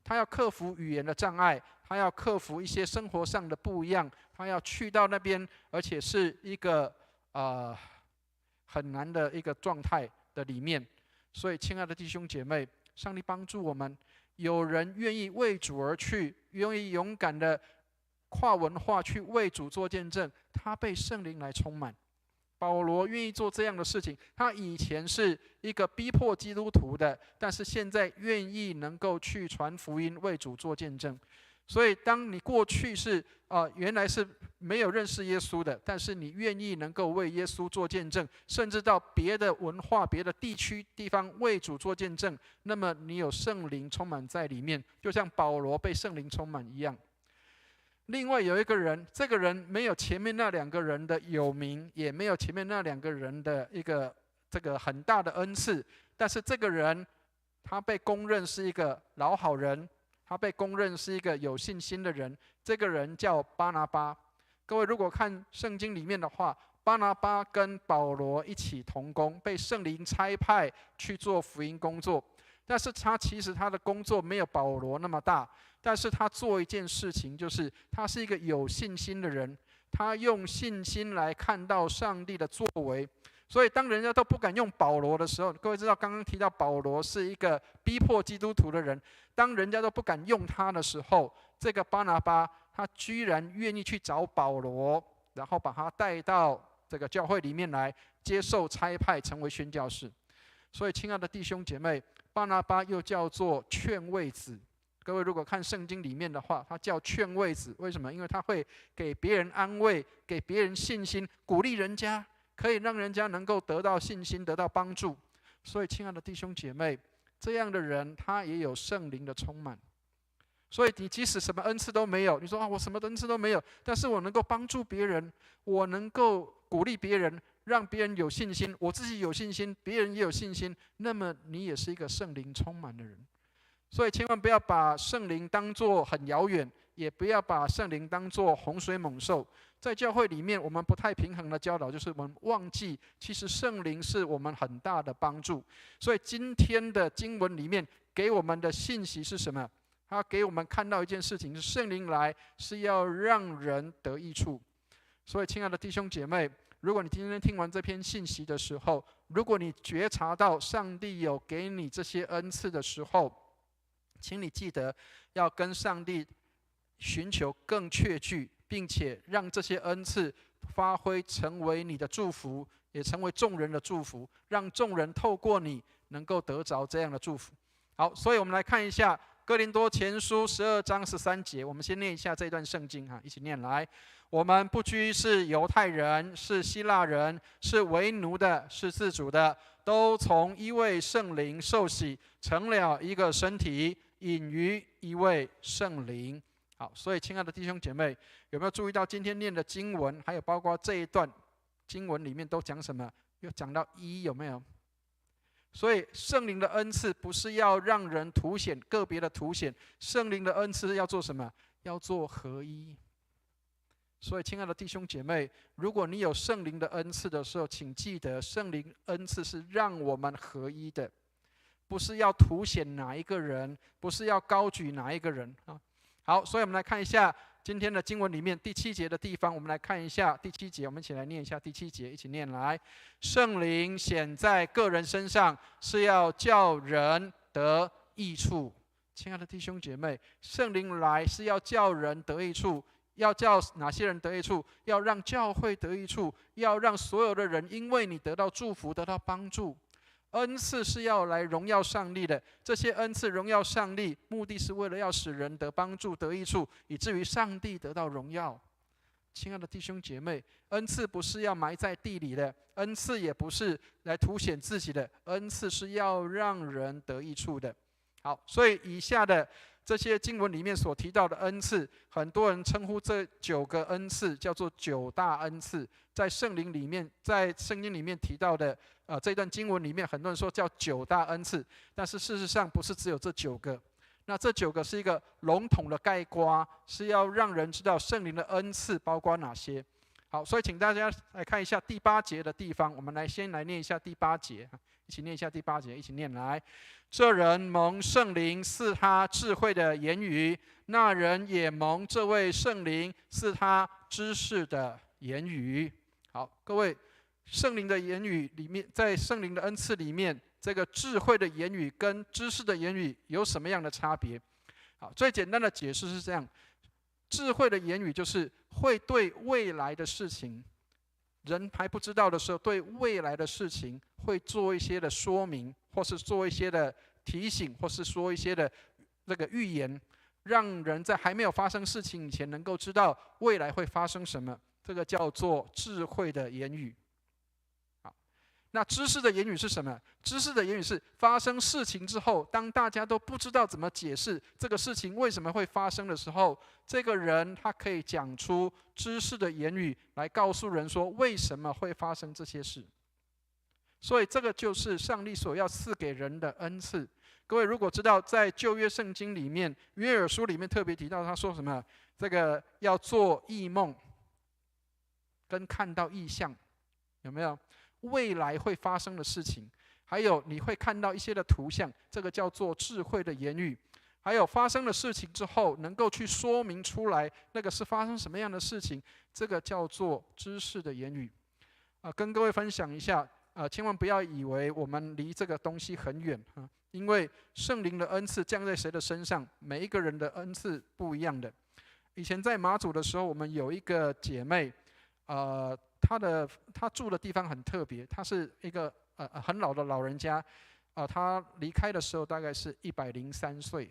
他要克服语言的障碍，他要克服一些生活上的不一样，他要去到那边，而且是一个很难的一个状态的里面。所以，亲爱的弟兄姐妹，上帝帮助我们，有人愿意为主而去，愿意勇敢的跨文化去为主做见证，他被圣灵来充满。保罗愿意做这样的事情，他以前是一个逼迫基督徒的，但是现在愿意能够去传福音，为主做见证。所以，当你过去是原来是没有认识耶稣的，但是你愿意能够为耶稣做见证，甚至到别的文化、别的地方为主做见证，那么你有圣灵充满在里面，就像保罗被圣灵充满一样。另外有一个人，这个人没有前面那2个人的有名，也没有前面那2个人的这个很大的恩赐，但是这个人他被公认是一个老好人，他被公认是一个有信心的人。这个人叫巴拿巴。各位如果看圣经里面的话，巴拿巴跟保罗一起同工，被圣灵差派去做福音工作。但是其实他的工作没有保罗那么大，但是他做一件事情，就是他是一个有信心的人，他用信心来看到上帝的作为。所以当人家都不敢用保罗的时候，各位知道刚刚提到保罗是一个逼迫基督徒的人，当人家都不敢用他的时候，这个巴拿巴他居然愿意去找保罗，然后把他带到这个教会里面来接受差派，成为宣教士。所以亲爱的弟兄姐妹，巴拿巴又叫做劝慰子。各位如果看圣经里面的话，他叫劝慰子，为什么？因为他会给别人安慰，给别人信心，鼓励人家，可以让人家能够得到信心，得到帮助。所以亲爱的弟兄姐妹，这样的人他也有圣灵的充满。所以你即使什么恩赐都没有，你说我什么恩赐都没有，但是我能够帮助别人，我能够鼓励别人，让别人有信心，我自己有信心，别人也有信心，那么你也是一个圣灵充满的人。所以千万不要把圣灵当作很遥远，也不要把圣灵当作洪水猛兽。在教会里面，我们不太平衡的教导就是我们忘记，其实圣灵是我们很大的帮助。所以今天的经文里面给我们的信息是什么？他给我们看到一件事情，是圣灵来是要让人得益处。所以亲爱的弟兄姐妹，如果你今天听完这篇信息的时候，如果你觉察到上帝有给你这些恩赐的时候，请你记得要跟上帝寻求更确据，并且让这些恩赐发挥成为你的祝福，也成为众人的祝福，让众人透过你能够得着这样的祝福。好，所以我们来看一下哥林多前书12章13节，我们先念一下这段圣经一起念来。我们不拘是犹太人，是希腊人，是为奴的，是自主的，都从一位圣灵受洗，成了一个身体，隐于一位圣灵。好，所以亲爱的弟兄姐妹，有没有注意到今天念的经文，还有包括这一段经文里面都讲什么？又讲到一，有没有？所以圣灵的恩赐不是要让人凸显个别的凸显，圣灵的恩赐要做什么？要做合一。所以亲爱的弟兄姐妹，如果你有圣灵的恩赐的时候，请记得圣灵恩赐是让我们合一的，不是要凸显哪一个人，不是要高举哪一个人。好，所以我们来看一下今天的经文里面第7节的地方，我们来看一下第7节，我们一起来念一下第7节，一起念来。圣灵显在个人身上，是要叫人得益处。亲爱的弟兄姐妹，圣灵来是要叫人得益处，要叫哪些人得益处？要让教会得益处，要让所有的人因为你得到祝福，得到帮助。恩赐是要来荣耀上帝的，这些恩赐荣耀上帝，目的是为了要使人得帮助、得益处，以至于上帝得到荣耀。亲爱的弟兄姐妹，恩赐不是要埋在地里的，恩赐也不是来凸显自己的，恩赐是要让人得益处的。好，所以以下的这些经文里面所提到的恩赐，很多人称呼这9个恩赐叫做9大恩赐。在圣灵里面，在圣经里面提到的这段经文里面，很多人说叫9大恩赐，但是事实上不是只有这9个。那这9个是一个笼统的概括，是要让人知道圣灵的恩赐包括哪些。好，所以请大家来看一下第8节的地方，我们先来念一下第8节，一起念一下第8节，一起念来。这人蒙圣灵赐他智慧的言语，那人也蒙这位圣灵赐他知识的言语。好，各位，圣灵的言语里面，在圣灵的恩赐里面，这个智慧的言语跟知识的言语有什么样的差别？好，最简单的解释是这样：智慧的言语就是会对未来的事情，人还不知道的时候，对未来的事情会做一些的说明，或是做一些的提醒，或是说一些的这个预言，让人在还没有发生事情以前，能够知道未来会发生什么。这个叫做智慧的言语。好，那知识的言语是什么？知识的言语是发生事情之后，当大家都不知道怎么解释这个事情为什么会发生的时候，这个人他可以讲出知识的言语来告诉人说为什么会发生这些事。所以这个就是上帝所要赐给人的恩赐。各位如果知道，在旧约圣经里面，约珥书里面特别提到，他说什么？这个要做异梦，跟看到异象，有没有？未来会发生的事情，还有你会看到一些的图像，这个叫做智慧的言语。还有发生的事情之后，能够去说明出来，那个是发生什么样的事情，这个叫做知识的言语。跟各位分享一下，千万不要以为我们离这个东西很远啊，因为圣灵的恩赐降在谁的身上，每一个人的恩赐不一样的。以前在马祖的时候，我们有一个姐妹，她住的地方很特别，她是一个很老的老人家，她离开的时候大概是103岁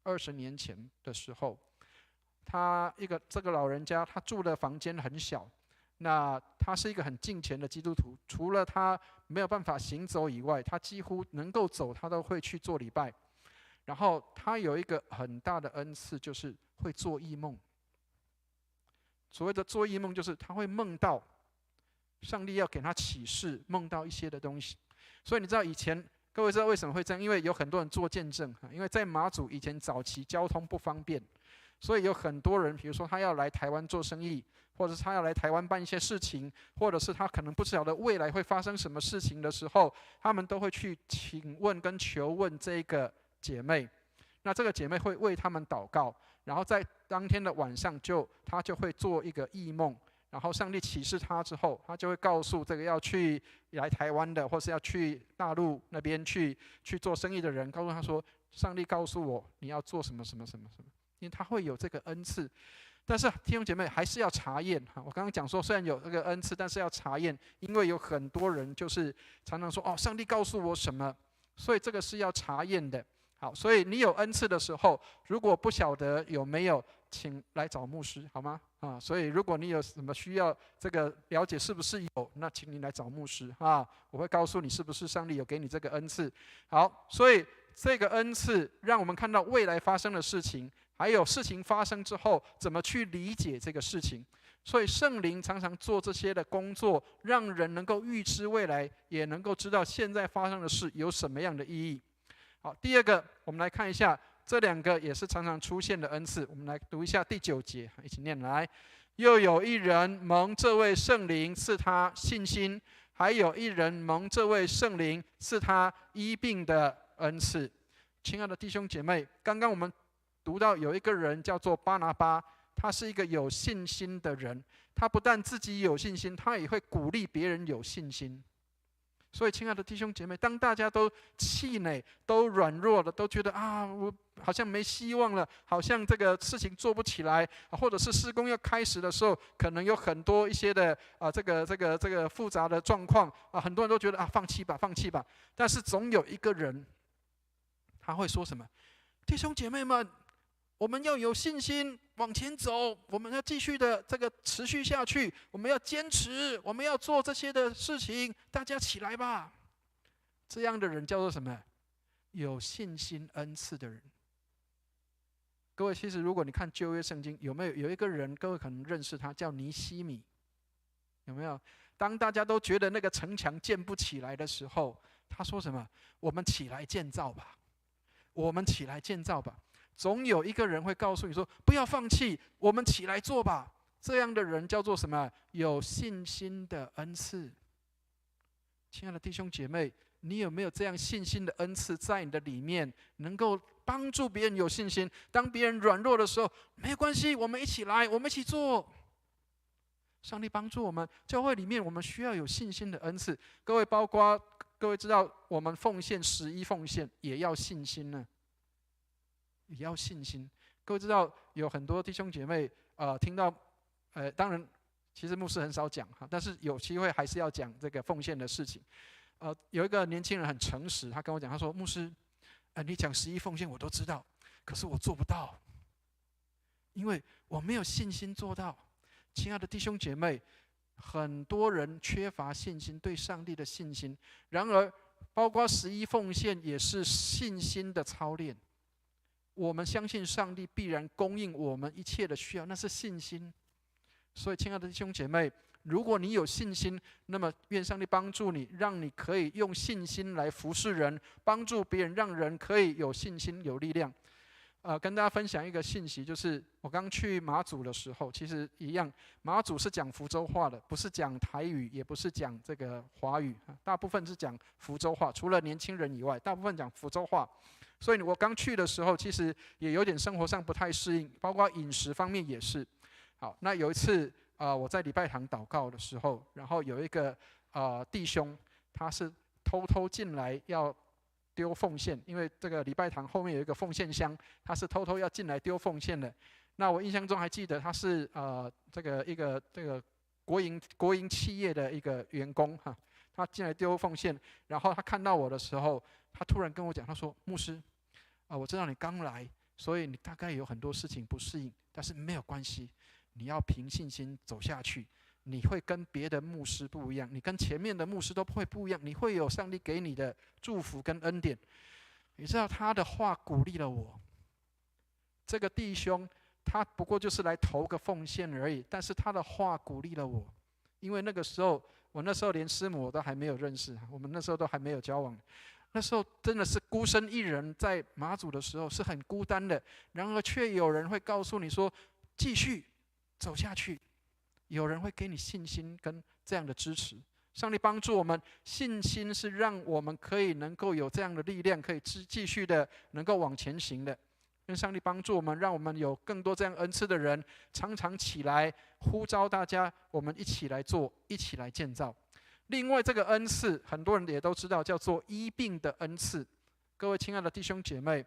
，20年前的时候，这个老人家，他住的房间很小。那他是一个很敬虔的基督徒，除了他没有办法行走以外，他几乎能够走，他都会去做礼拜。然后他有一个很大的恩赐，就是会做异梦。所谓的做异梦，就是他会梦到上帝要给他启示，梦到一些的东西。所以你知道以前，各位知道为什么会这样？因为有很多人做见证，因为在马祖以前早期交通不方便，所以有很多人，比如说他要来台湾做生意，或者是他要来台湾办一些事情，或者是他可能不晓得未来会发生什么事情的时候，他们都会去请问跟求问这个姐妹。那这个姐妹会为他们祷告，然后在当天的晚上他就会做一个异梦，然后上帝启示他之后，他就会告诉这个要去来台湾的，或是要去大陆那边去做生意的人，告诉他说，上帝告诉我你要做什么什么什么什么，因为他会有这个恩赐。但是弟兄姐妹还是要查验。我刚刚讲说，虽然有这个恩赐，但是要查验，因为有很多人就是常常说，上帝告诉我什么，所以这个是要查验的。好，所以你有恩赐的时候，如果不晓得有没有，请来找牧师，好吗？所以如果你有什么需要这个了解是不是有，那请你来找牧师我会告诉你是不是上帝有给你这个恩赐。好，所以这个恩赐让我们看到未来发生的事情，还有事情发生之后怎么去理解这个事情。所以圣灵常常做这些的工作，让人能够预知未来，也能够知道现在发生的事有什么样的意义。好，第二个，我们来看一下这两个也是常常出现的恩赐。我们来读一下第9节，一起念来。又有一人蒙这位圣灵赐他信心，还有一人蒙这位圣灵赐他医病的恩赐。亲爱的弟兄姐妹，刚刚我们读到有一个人叫做巴拿巴，他是一个有信心的人，他不但自己有信心，他也会鼓励别人有信心。所以亲爱的弟兄姐妹，当大家都气馁，都软弱了，都觉得我好像没希望了，好像这个事情做不起来，或者是施工要开始的时候，可能有很多一些的这个复杂的状况很多人都觉得放弃吧，放弃吧。但是总有一个人，他会说什么？弟兄姐妹们，我们要有信心往前走，我们要继续的这个持续下去，我们要坚持，我们要做这些的事情，大家起来吧。这样的人叫做什么？有信心恩赐的人。各位，其实如果你看旧约圣经，有一个人，各位可能认识他，叫尼希米，有没有？当大家都觉得那个城墙建不起来的时候，他说什么？我们起来建造吧，我们起来建造吧。总有一个人会告诉你说，不要放弃，我们起来做吧。这样的人叫做什么？有信心的恩赐。亲爱的弟兄姐妹，你有没有这样信心的恩赐在你的里面，能够帮助别人有信心？当别人软弱的时候，没有关系，我们一起来，我们一起做。上帝帮助我们，教会里面我们需要有信心的恩赐。各位，包括各位知道，我们奉献11奉献也要信心呢，也要信心。各位知道，有很多弟兄姐妹听到，当然。其实牧师很少讲哈，但是有机会还是要讲这个奉献的事情。有一个年轻人很诚实，他跟我讲，他说：“牧师，你讲11奉献我都知道，可是我做不到，因为我没有信心做到。”亲爱的弟兄姐妹，很多人缺乏信心，对上帝的信心。然而，包括11奉献也是信心的操练。我们相信上帝必然供应我们一切的需要，那是信心。所以，亲爱的弟兄姐妹，如果你有信心，那么愿上帝帮助你，让你可以用信心来服侍人，帮助别人，让人可以有信心、有力量。跟大家分享一个信息，就是我刚去马祖的时候，其实一样，马祖是讲福州话的，不是讲台语，也不是讲这个华语，大部分是讲福州话，除了年轻人以外，大部分讲福州话。所以我刚去的时候，其实也有点生活上不太适应，包括饮食方面也是。好，那有一次我在礼拜堂祷告的时候，然后有一个弟兄，他是偷偷进来要丢奉献，因为这个礼拜堂后面有一个奉献箱，他是偷偷要进来丢奉献的。那我印象中还记得他是这个国营企业的一个员工哈，他进来丢奉献，然后他看到我的时候，他突然跟我讲，他说：“牧师，我知道你刚来，所以你大概有很多事情不适应，但是没有关系。”你要凭信心走下去，你会跟别的牧师不一样，你跟前面的牧师都会不一样，你会有上帝给你的祝福跟恩典。你知道他的话鼓励了我。这个弟兄他不过就是来投个奉献而已，但是他的话鼓励了我，因为我那时候连师母我都还没有认识，我们那时候都还没有交往。那时候真的是孤身一人在马祖的时候是很孤单的，然而却有人会告诉你说继续走下去，有人会给你信心跟这样的支持。上帝帮助我们，信心是让我们可以能够有这样的力量，可以继续的能够往前行的。愿上帝帮助我们，让我们有更多这样恩赐的人，常常起来呼召大家，我们一起来做，一起来建造。另外，这个恩赐很多人也都知道，叫做医病的恩赐。各位亲爱的弟兄姐妹，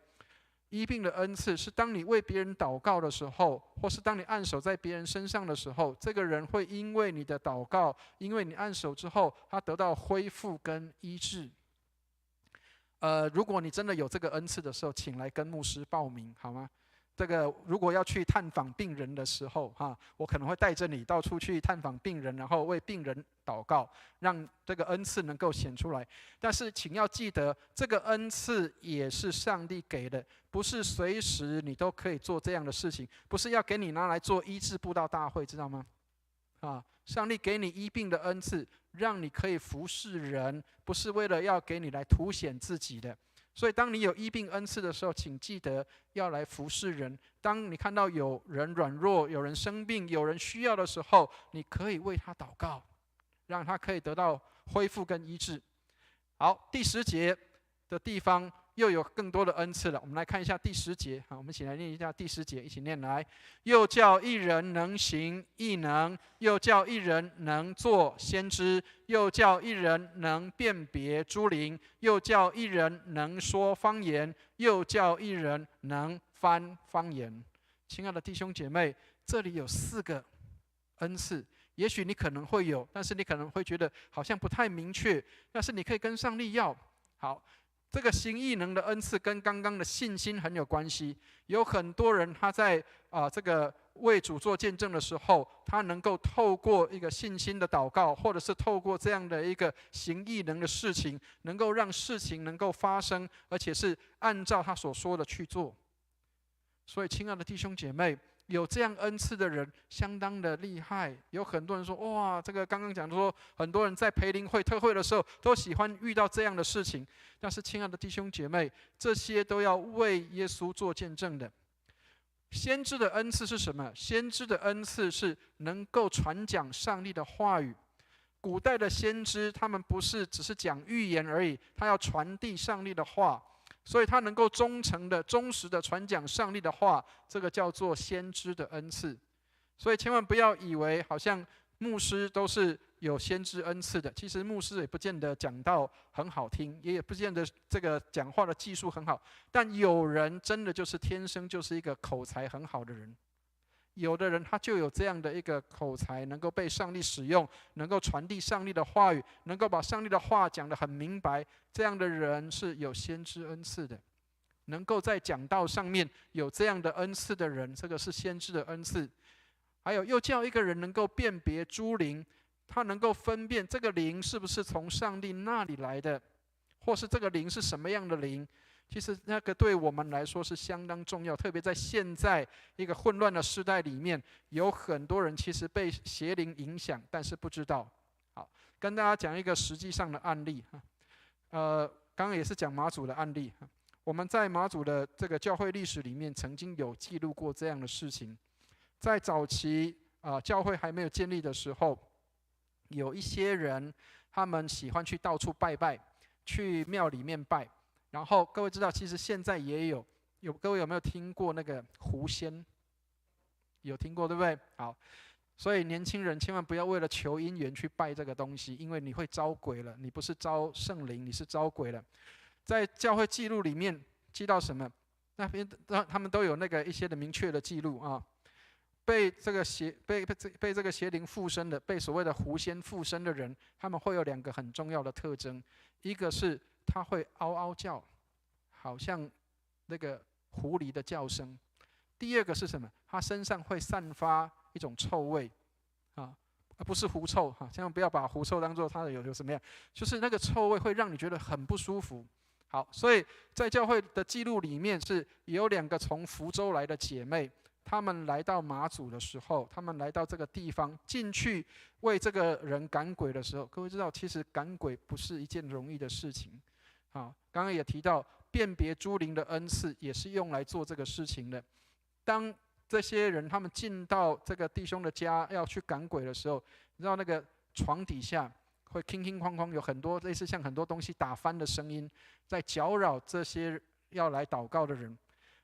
医病的恩赐是当你为别人祷告的时候，或是当你按手在别人身上的时候，这个人会因为你的祷告，因为你按手之后，他得到恢复跟医治。如果你真的有这个恩赐的时候，请来跟牧师报名好吗？这个如果要去探访病人的时候，我可能会带着你到处去探访病人，然后为病人祷告，让这个恩赐能够显出来。但是请要记得，这个恩赐也是上帝给的，不是随时你都可以做这样的事情，不是要给你拿来做医治布道大会，知道吗？上帝给你医病的恩赐，让你可以服侍人，不是为了要给你来凸显自己的。所以当你有医病恩赐的时候，请记得要来服侍人。当你看到有人软弱，有人生病，有人需要的时候，你可以为他祷告，让他可以得到恢复跟医治。好，第10节的地方又有更多的恩赐了。我们来看一下第10节，我们一起来念一下第10节，一起念来。又叫一人能行异能，又叫一人能做先知，又叫一人能辨别诸灵，又叫一人能说方言，又叫一人能翻方言。亲爱的弟兄姐妹，这里有4个恩赐。也许你可能会有，但是你可能会觉得好像不太明确，但是你可以跟上帝要。好，这个行异能的恩赐跟刚刚的信心很有关系。有很多人他在这个为主做见证的时候，他能够透过一个信心的祷告，或者是透过这样的一个行异能的事情，能够让事情能够发生，而且是按照他所说的去做。所以亲爱的弟兄姐妹，有这样恩赐的人相当的厉害。有很多人说，哇，这个刚刚讲说，很多人在培灵会特会的时候都喜欢遇到这样的事情。但是亲爱的弟兄姐妹，这些都要为耶稣做见证的。先知的恩赐是什么？先知的恩赐是能够传讲上帝的话语。古代的先知，他们不是只是讲预言而已，他要传递上帝的话，所以他能够忠实的传讲上帝的话，这个叫做先知的恩赐。所以千万不要以为好像牧师都是有先知恩赐的，其实牧师也不见得讲道很好听，也不见得这个讲话的技术很好，但有人真的就是天生就是一个口才很好的人。有的人他就有这样的一个口才，能够被上帝使用，能够传递上帝的话语，能够把上帝的话讲得很明白，这样的人是有先知恩赐的。能够在讲道上面有这样的恩赐的人，这个是先知的恩赐。还有又叫一个人能够辨别诸灵，他能够分辨这个灵是不是从上帝那里来的，或是这个灵是什么样的灵。其实那个对我们来说是相当重要，特别在现在一个混乱的时代里面，有很多人其实被邪灵影响，但是不知道。好，跟大家讲一个实际上的案例。刚刚也是讲马祖的案例。我们在马祖的这个教会历史里面，曾经有记录过这样的事情。在早期教会还没有建立的时候，有一些人他们喜欢去到处拜拜，去庙里面拜。然后各位知道，其实现在也有各位有没有听过那个狐仙？有听过对不对？好，所以年轻人千万不要为了求姻缘去拜这个东西，因为你会招鬼了。你不是招圣灵，你是招鬼了。在教会记录里面记到什么？那边他们都有那个一些的明确的记录啊。被这个邪灵附身的，被所谓的狐仙附身的人，他们会有2个很重要的特征，一个是他会嗷嗷叫，好像那个狐狸的叫声。第二个是什么？他身上会散发一种臭味，不是狐臭哈，千万不要把狐臭当作他的有什么样，就是那个臭味会让你觉得很不舒服。好，所以在教会的记录里面是有2个从福州来的姐妹，她们来到马祖的时候，她们来到这个地方进去为这个人赶鬼的时候，各位知道，其实赶鬼不是一件容易的事情。好，刚刚也提到辨别诸灵的恩赐也是用来做这个事情的。当这些人他们进到这个弟兄的家要去赶鬼的时候，你知道那个床底下会哐哐哐哐有很多类似像很多东西打翻的声音，在搅扰这些要来祷告的人。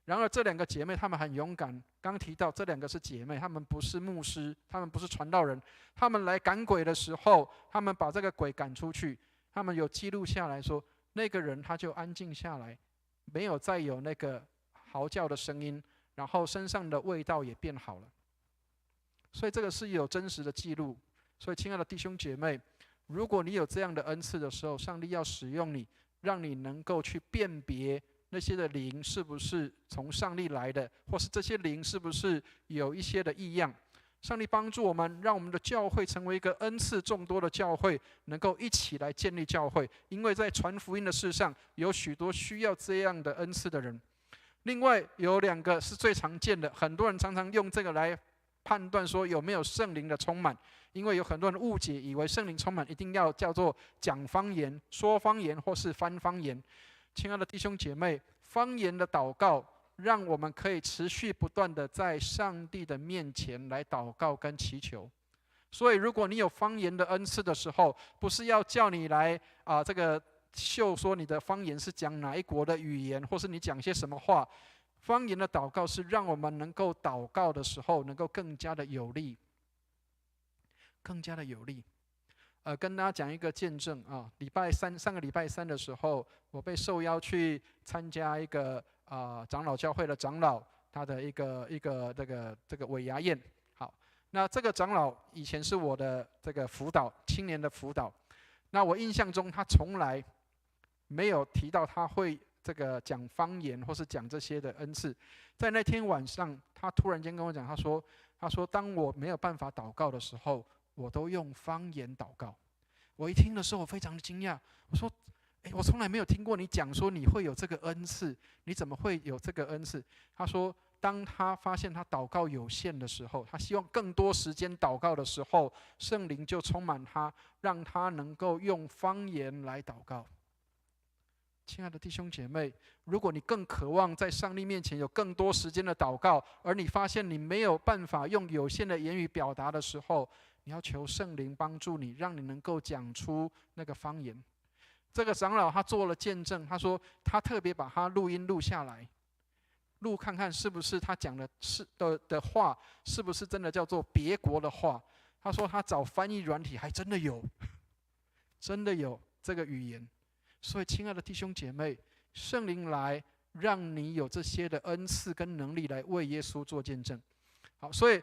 然而这2个姐妹她们很勇敢，刚提到这2个是姐妹，她们不是牧师，她们不是传道人，她们来赶鬼的时候，她们把这个鬼赶出去，她们有记录下来说，那个人他就安静下来，没有再有那个嚎叫的声音，然后身上的味道也变好了。所以这个是有真实的记录。所以亲爱的弟兄姐妹，如果你有这样的恩赐的时候，上帝要使用你，让你能够去辨别那些的灵是不是从上帝来的，或是这些灵是不是有一些的异样。上帝帮助我们，让我们的教会成为一个恩赐众多的教会，能够一起来建立教会。因为在传福音的事上，有许多需要这样的恩赐的人。另外有2个是最常见的，很多人常常用这个来判断说有没有圣灵的充满。因为有很多人误解，以为圣灵充满一定要叫做讲方言、说方言或是翻方言。亲爱的弟兄姐妹，方言的祷告让我们可以持续不断的在上帝的面前来祷告跟祈求。所以如果你有方言的恩赐的时候，不是要叫你来这个秀说你的方言是讲哪一国的语言，或是你讲些什么话。方言的祷告是让我们能够祷告的时候能够更加的有力，更加的有力。跟大家讲一个见证啊，上个礼拜三的时候，我被受邀去参加一个长老教会的长老他的一个这个尾牙宴。好，那这个长老以前是我的这个辅导青年的辅导，那我印象中他从来没有提到他会这个讲方言或是讲这些的恩赐。在那天晚上，他突然间跟我讲，他说当我没有办法祷告的时候，我都用方言祷告。我一听的时候，我非常的惊讶。我说：“我从来没有听过你讲说你会有这个恩赐，你怎么会有这个恩赐？”他说：“当他发现他祷告有限的时候，他希望更多时间祷告的时候，圣灵就充满他，让他能够用方言来祷告。”亲爱的弟兄姐妹，如果你更渴望在上帝面前有更多时间的祷告，而你发现你没有办法用有限的言语表达的时候，你要求圣灵帮助你，让你能够讲出那个方言。这个长老他做了见证，他说他特别把他录音录下来，录看看是不是他讲的话是不是真的叫做别国的话。他说他找翻译软体还真的有，真的有这个语言。所以亲爱的弟兄姐妹，圣灵来让你有这些的恩赐跟能力来为耶稣做见证。好，所以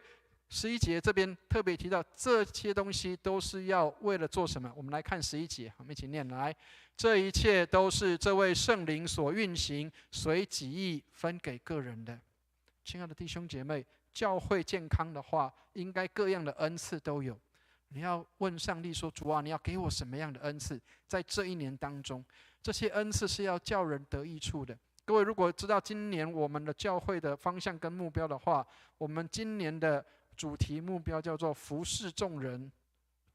11节这边特别提到这些东西都是要为了做什么？我们来看11节，我们一起念来。这一切都是这位圣灵所运行，随己意分给个人的。亲爱的弟兄姐妹，教会健康的话，应该各样的恩赐都有。你要问上帝说：主啊，你要给我什么样的恩赐？在这一年当中，这些恩赐是要叫人得益处的。各位如果知道今年我们的教会的方向跟目标的话，我们今年的主题目标叫做服侍众人，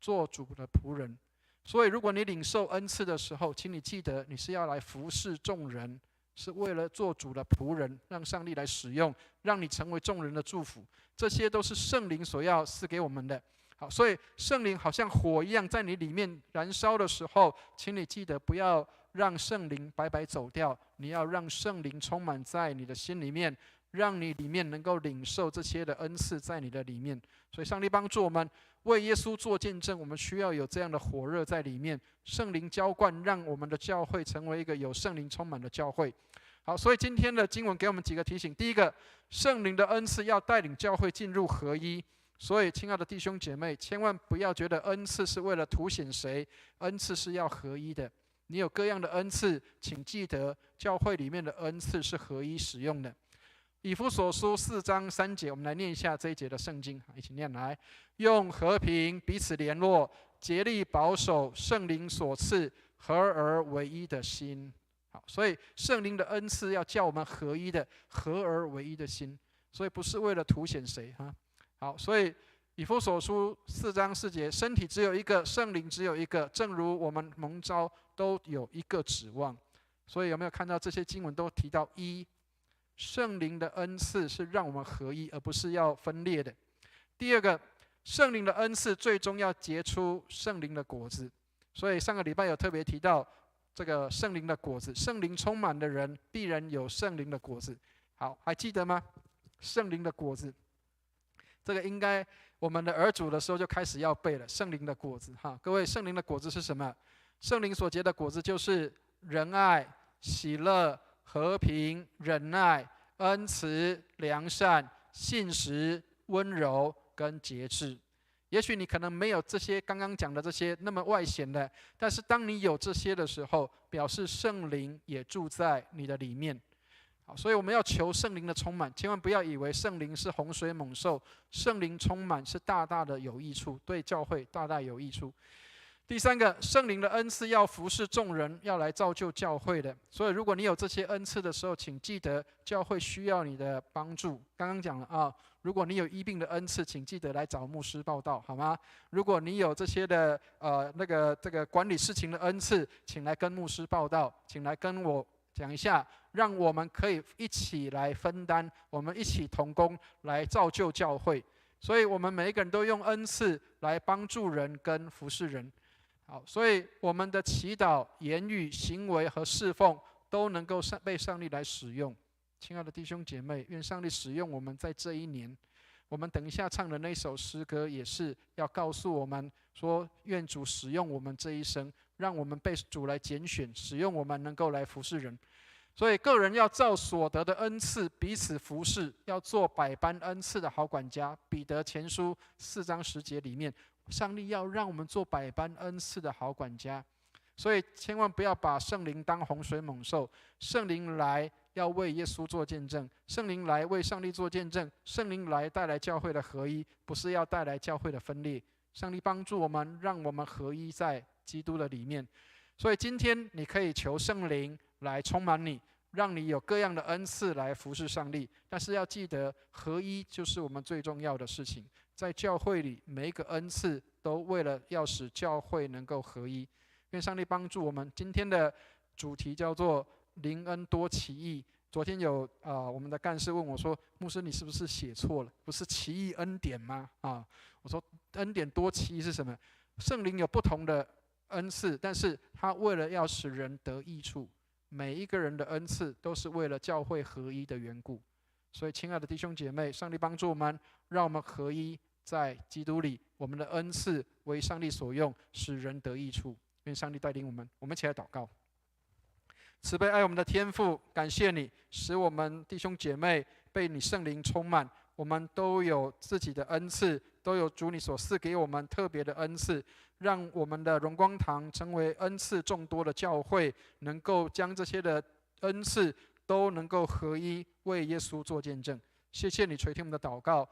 做主的仆人。所以如果你领受恩赐的时候，请你记得你是要来服侍众人，是为了做主的仆人，让上帝来使用，让你成为众人的祝福。这些都是圣灵所要赐给我们的。好，所以圣灵好像火一样在你里面燃烧的时候，请你记得不要让圣灵白白走掉，你要让圣灵充满在你的心里面，让你里面能够领受这些的恩赐在你的里面。所以上帝帮助我们为耶稣做见证，我们需要有这样的火热在里面，圣灵浇灌，让我们的教会成为一个有圣灵充满的教会。好，所以今天的经文给我们几个提醒。第一个，圣灵的恩赐要带领教会进入合一。所以亲爱的弟兄姐妹，千万不要觉得恩赐是为了凸显谁，恩赐是要合一的。你有各样的恩赐，请记得教会里面的恩赐是合一使用的。以弗所书4章3节，我们来念一下这一节的圣经，一起念来。用和平彼此联络，竭力保守圣灵所赐合而为一的心。好，所以圣灵的恩赐要叫我们合一的，合而为一的心，所以不是为了凸显谁哈。好，所以以弗所书4章4节，身体只有一个，圣灵只有一个，正如我们蒙召都有一个指望。所以有没有看到这些经文都提到一？圣灵的恩赐是让我们合一，而不是要分裂的。第二个，圣灵的恩赐最终要结出圣灵的果子。所以上个礼拜有特别提到这个圣灵的果子，圣灵充满的人必然有圣灵的果子。好，还记得吗？圣灵的果子，这个应该我们的儿主的时候就开始要背了。圣灵的果子哈，各位，圣灵的果子是什么？圣灵所结的果子就是仁爱、喜乐、和平、忍耐、恩慈、良善、信实、温柔跟节制。也许你可能没有这些刚刚讲的这些那么外显的，但是当你有这些的时候，表示圣灵也住在你的里面。好，所以我们要求圣灵的充满，千万不要以为圣灵是洪水猛兽，圣灵充满是大大的有益处，对教会大大有益处。第三个，圣灵的恩赐要服侍众人，要来造就教会的。所以如果你有这些恩赐的时候，请记得教会需要你的帮助。刚刚讲了啊，如果你有医病的恩赐，请记得来找牧师报道，好吗？如果你有这些的这个管理事情的恩赐，请来跟牧师报道，请来跟我讲一下，让我们可以一起来分担，我们一起同工来造就教会。所以我们每一个人都用恩赐来帮助人跟服侍人。好，所以我们的祈祷、言语、行为和侍奉都能够被上帝来使用。亲爱的弟兄姐妹，愿上帝使用我们在这一年。我们等一下唱的那首诗歌也是要告诉我们说，愿主使用我们这一生，让我们被主来拣选，使用我们能够来服侍人。所以个人要照所得的恩赐彼此服侍，要做百般恩赐的好管家。彼得前书4章10节里面，上帝要让我们做百般恩赐的好管家。所以千万不要把圣灵当洪水猛兽，圣灵来要为耶稣做见证，圣灵来为上帝做见证，圣灵来带来教会的合一，不是要带来教会的分裂。上帝帮助我们，让我们合一在基督的里面。所以今天你可以求圣灵来充满你，让你有各样的恩赐来服侍上帝。但是要记得，合一就是我们最重要的事情。在教会里，每一个恩赐都为了要使教会能够合一。愿上帝帮助我们。今天的主题叫做灵恩多奇异。昨天有我们的干事问我说：“牧师，你是不是写错了？不是奇异恩典吗？”我说恩典多奇异是什么？圣灵有不同的恩赐，但是他为了要使人得益处，每一个人的恩赐都是为了教会合一的缘故。所以，亲爱的弟兄姐妹，上帝帮助我们，让我们合一在基督里，我们的恩赐为上帝所用，使人得益处。愿上帝带领我们，我们一起来祷告。慈悲爱我们的天父，感谢你使我们弟兄姐妹被你圣灵充满，我们都有自己的恩赐，都有主你所赐给我们特别的恩赐，让我们的荣光堂成为恩赐众多的教会，能够将这些的恩赐都能够合一，为耶稣做见证。谢谢你垂听我们的祷告，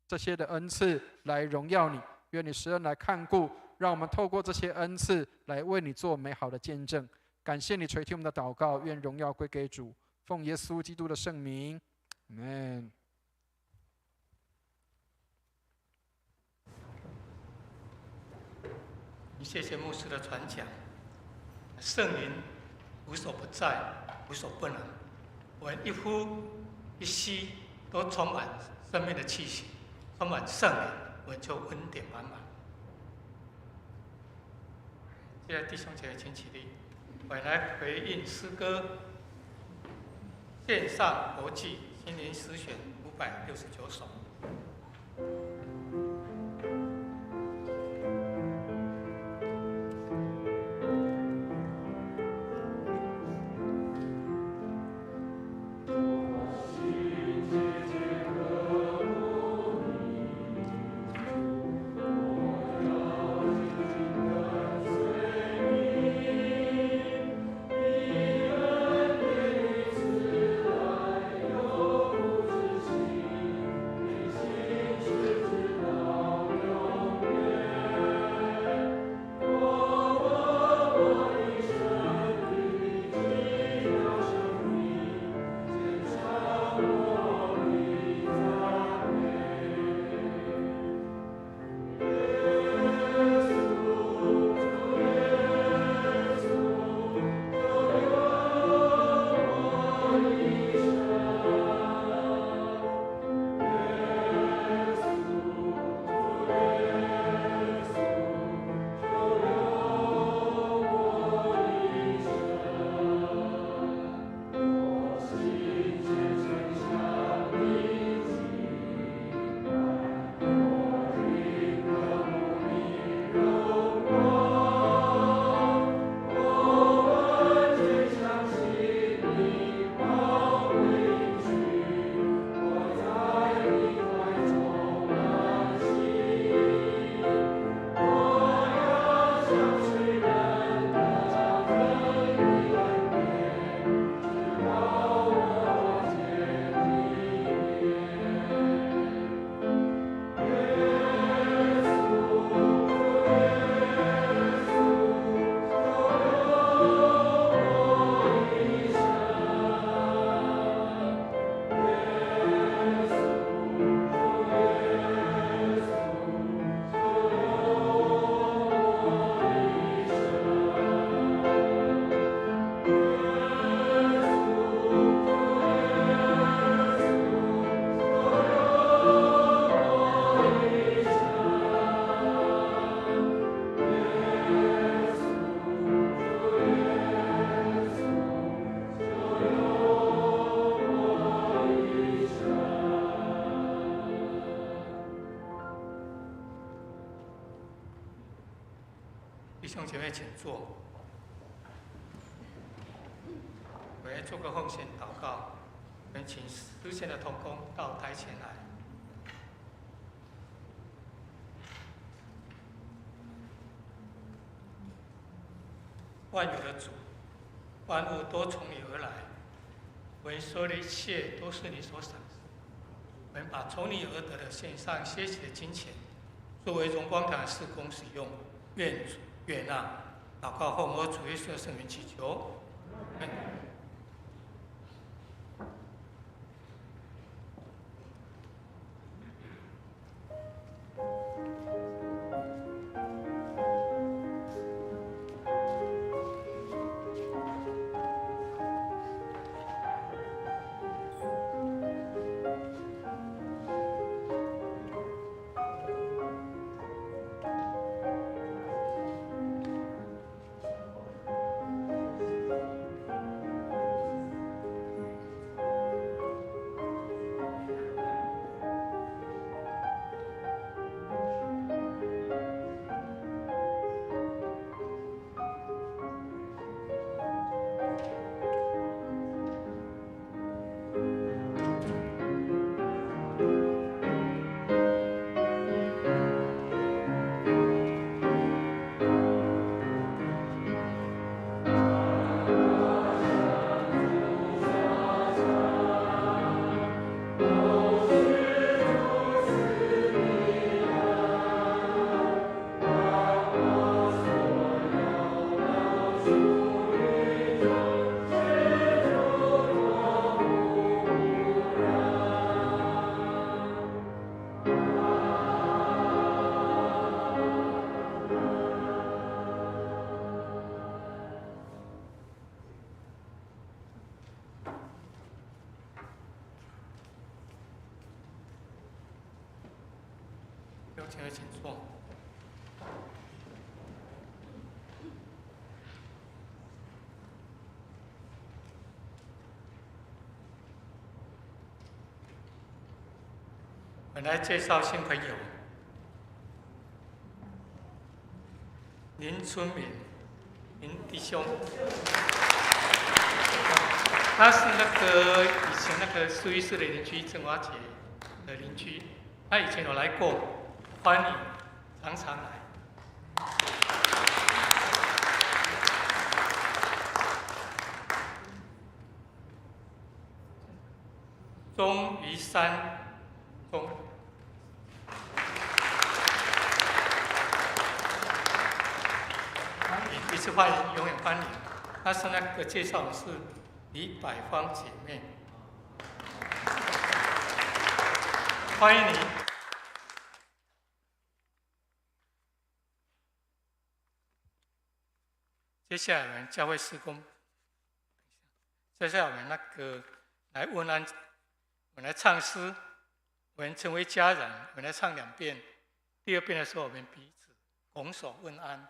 这些的恩赐来荣耀你，愿你施恩来看顾，让我们透过这些恩赐来为你做美好的见证。感谢你垂听我们的祷告，愿荣耀归给主，奉耶稣基督的圣名，阿们。谢谢牧师的传讲，圣灵无所不在，无所不能。我们一呼一吸都充满生命的气息，充满圣灵，我们就恩典满满。现在弟兄姐妹请起立，我们来回应诗歌线上国际心灵诗选569首。弟兄姐妹，请坐。我们做个奉献祷告，我们请诗献的同工到台前来。万有的主，万物都从你而来，我们所有的一切都是你所赏赐。我们把从你而得的献上些许的金钱，作为荣光堂事工使用，愿主悦纳。祷告后，我主耶稣的圣名祈求。姐妹请坐。我来介绍新朋友，林春敏，林弟兄，他是以前苏伊士的邻居郑华杰的邻居，他以前有来过，欢迎，常常来。钟于山，钟。一次欢迎，永远欢迎。他是介绍的是李百芳姐妹，欢迎你。接下来我们教会事工，接下来我们来问安，我们来唱诗，我们成为家人，我们来唱2遍。第2遍的时候，我们彼此拱手问安。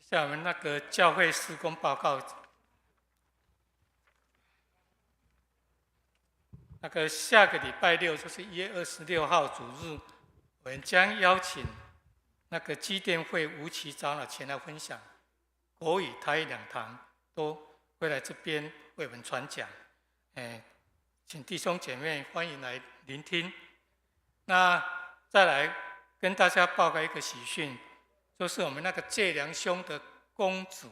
在我们教会事工报告，下个礼拜6就是1月26号主日，我们将邀请基甸会吴奇长老前来分享，国语台语2堂都会来这边为我们传讲，请弟兄姐妹欢迎来聆听。那再来跟大家报告一个喜讯。就是我们介良兄的公主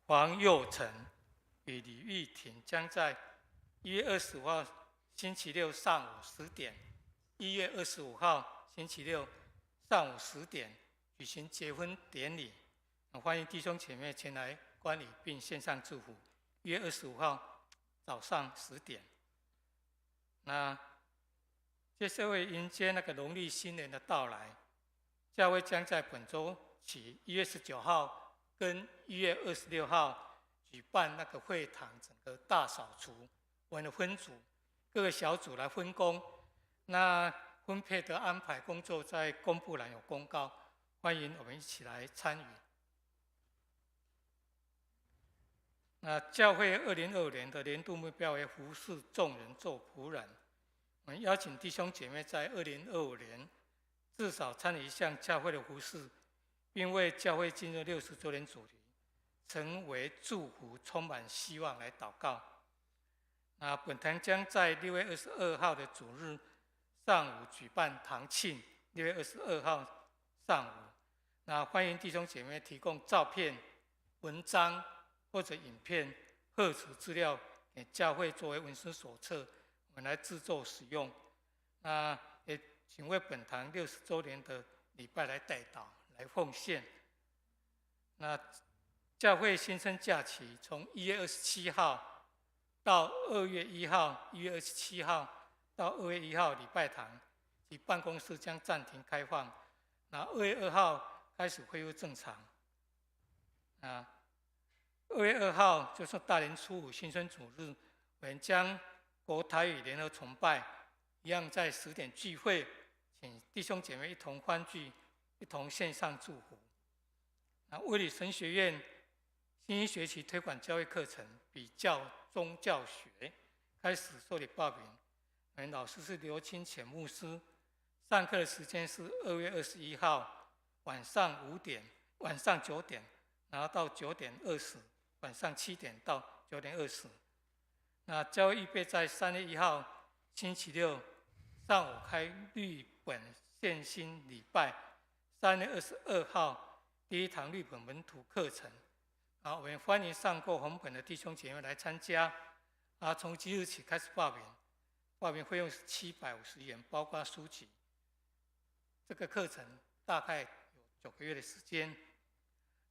黄佑成与李玉婷将在1月25号星期六上午10点，1月25号星期六上午10点举行结婚典礼。欢迎弟兄姐妹前来观礼并献上祝福。1月25号早上10点。那接着会迎接农历新年的到来。教会将在本周起1月19号跟1月26号举办会堂整个大扫除，我们的分组各个小组来分工，那分配的安排工作在公布栏有公告，欢迎我们一起来参与。那教会2025年的年度目标为服侍众人做仆人。我们邀请弟兄姐妹在2025年至少参与一项教会的服侍，并为教会进入60周年主题，成为祝福、充满希望来祷告。那本堂将在6月22号的主日上午举办堂庆，6月22号上午。那欢迎弟兄姐妹提供照片、文章或者影片、贺词资料给教会作为文书手册，我们来制作使用。那也请为本堂60周年的礼拜来代祷、来奉献。那教会新生假期从1月27号到2月1号，1月27号到2月1号礼拜堂及办公室将暂停开放。那2月2号开始恢复正常。2月2号就是大年初五新春主日，我们将国台语联合崇拜，一样在10点聚会，请弟兄姐妹一同欢聚，一同献上祝福。那卫理神学院新一学期推广教会课程比较宗教学开始受理报名，我们老师是刘清浅牧师，上课的时间是2月21号晚上9点，然后到9点20，晚上7点到9点20。那教会预备在3月1号星期六上午开律本献心礼拜，3月22号第一堂律本门徒课程。我们欢迎上过红本的弟兄姐妹来参加。从即日起开始报名，报名费用是750元，包括书籍。这个课程大概有9个月的时间。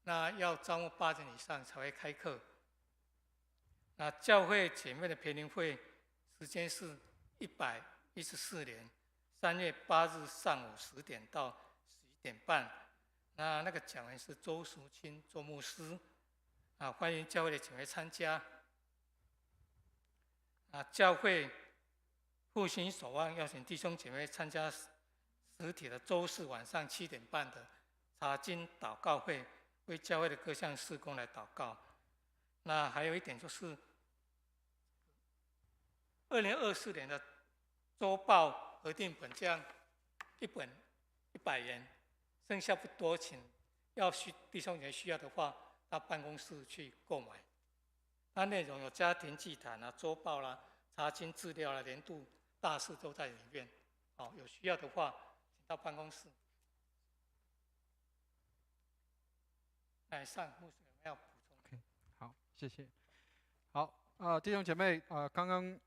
那要招募8人以上才会开课。那教会姐妹的培灵会时间是114年3月8日上午10点到11点半。那个讲员是周淑清周牧师。欢迎教会的姐妹参加。教会复兴守望邀请弟兄姐妹参加实体的周四晚上7点半的查经祷告会，为教会的各项事工来祷告。那还有一点就是2024年的周报核定本这样一本100元，剩下不多，请弟兄姐妹需要的话到办公室去购买。它内容有家庭祭坛周报啦、查经资料啦、年度大事都在里面。有需要的话，请到办公室。以上牧师有没有补充？ OK， 好，谢谢。好，弟兄姐妹，刚刚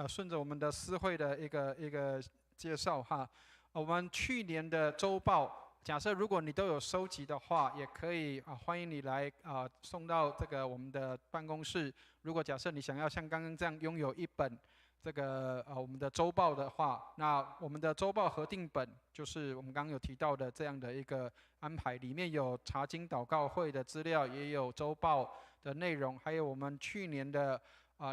顺着我们的思会的一个介绍哈，我们去年的周报。假设如果你都有收集的话，也可以欢迎你来送到这个我们的办公室。如果假设你想要像刚刚这样拥有一本这个我们的周报的话，那我们的周报核定本就是我们刚刚有提到的这样的一个安排，里面有查经祷告会的资料，也有周报的内容，还有我们去年的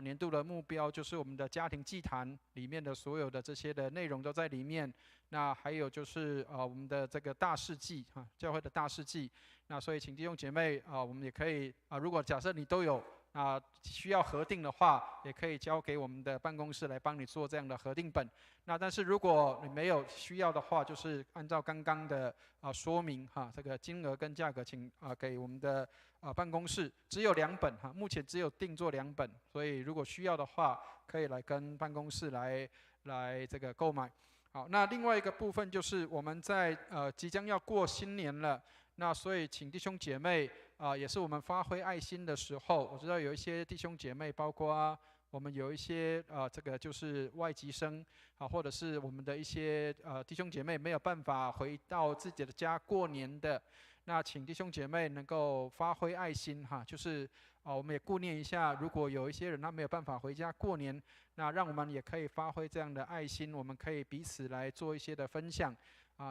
年度的目标，就是我们的家庭祭坛里面的所有的这些的内容都在里面。那还有就是我们的这个大事记教会的大事记。那所以请弟兄姐妹我们也可以如果假设你都有需要核定的话，也可以交给我们的办公室来帮你做这样的核定本。那但是如果你没有需要的话，就是按照刚刚的说明这个金额跟价格，请给我们的办公室。只有2本目前只有定做2本，所以如果需要的话，可以来跟办公室来这个购买。好，那另外一个部分就是我们在即将要过新年了，那所以请弟兄姐妹也是我们发挥爱心的时候。我知道有一些弟兄姐妹，包括我们有一些这个就是外籍生或者是我们的一些弟兄姐妹没有办法回到自己的家过年的，那请弟兄姐妹能够发挥爱心就是我们也顾念一下，如果有一些人他没有办法回家过年，那让我们也可以发挥这样的爱心，我们可以彼此来做一些的分享。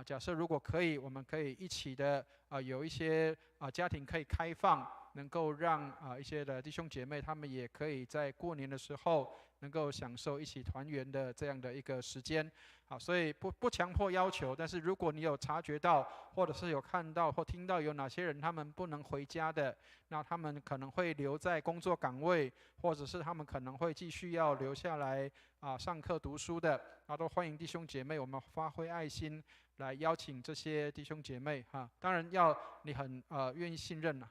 假设如果可以，我们可以一起的有一些家庭可以开放能够让一些的弟兄姐妹他们也可以在过年的时候能够享受一起团圆的这样的一个时间。好，所以不强迫要求，但是如果你有察觉到，或者是有看到或听到有哪些人他们不能回家的，那他们可能会留在工作岗位，或者是他们可能会继续要留下来上课读书的，都欢迎弟兄姐妹我们发挥爱心来邀请这些弟兄姐妹当然要你很愿意信任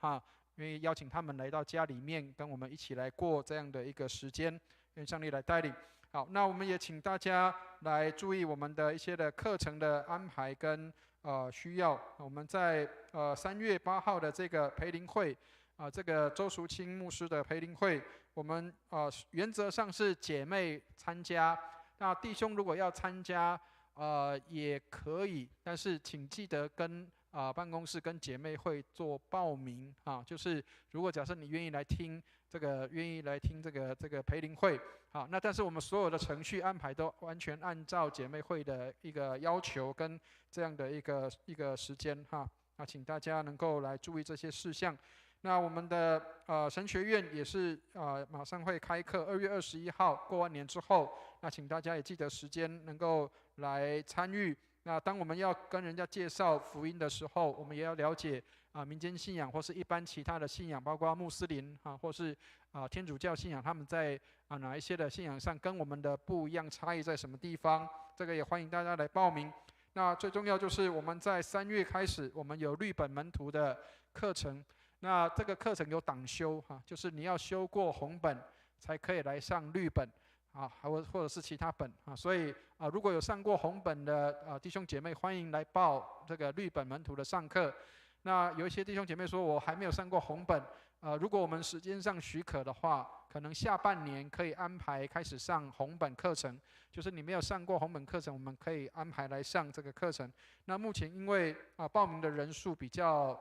愿意邀请他们来到家里面跟我们一起来过这样的一个时间，愿上帝来带领。好，那我们也请大家来注意我们的一些的课程的安排跟需要。我们在3月8号的这个培灵会这个周淑清牧师的培灵会，我们原则上是姐妹参加，那弟兄如果要参加也可以，但是请记得跟办公室跟姐妹会做报名就是如果假设你愿意来听这个培灵会那但是我们所有的程序安排都完全按照姐妹会的一个要求跟这样的一个时间那请大家能够来注意这些事项。那我们的神学院也是马上会开课，2月21号过完年之后，那请大家也记得时间能够来参与。那当我们要跟人家介绍福音的时候，我们也要了解民间信仰或是一般其他的信仰，包括穆斯林或是天主教信仰，他们在哪一些的信仰上跟我们的不一样，差异在什么地方？这个也欢迎大家来报名。那最重要就是我们在3月开始，我们有律本门徒的课程。那这个课程有党修就是你要修过红本才可以来上律本或者是其他本所以如果有上过红本的弟兄姐妹，欢迎来报这个律本门徒的上课。那有一些弟兄姐妹说我还没有上过红本如果我们时间上许可的话，可能下半年可以安排开始上红本课程，就是你没有上过红本课程，我们可以安排来上这个课程。那目前因为报名的人数比较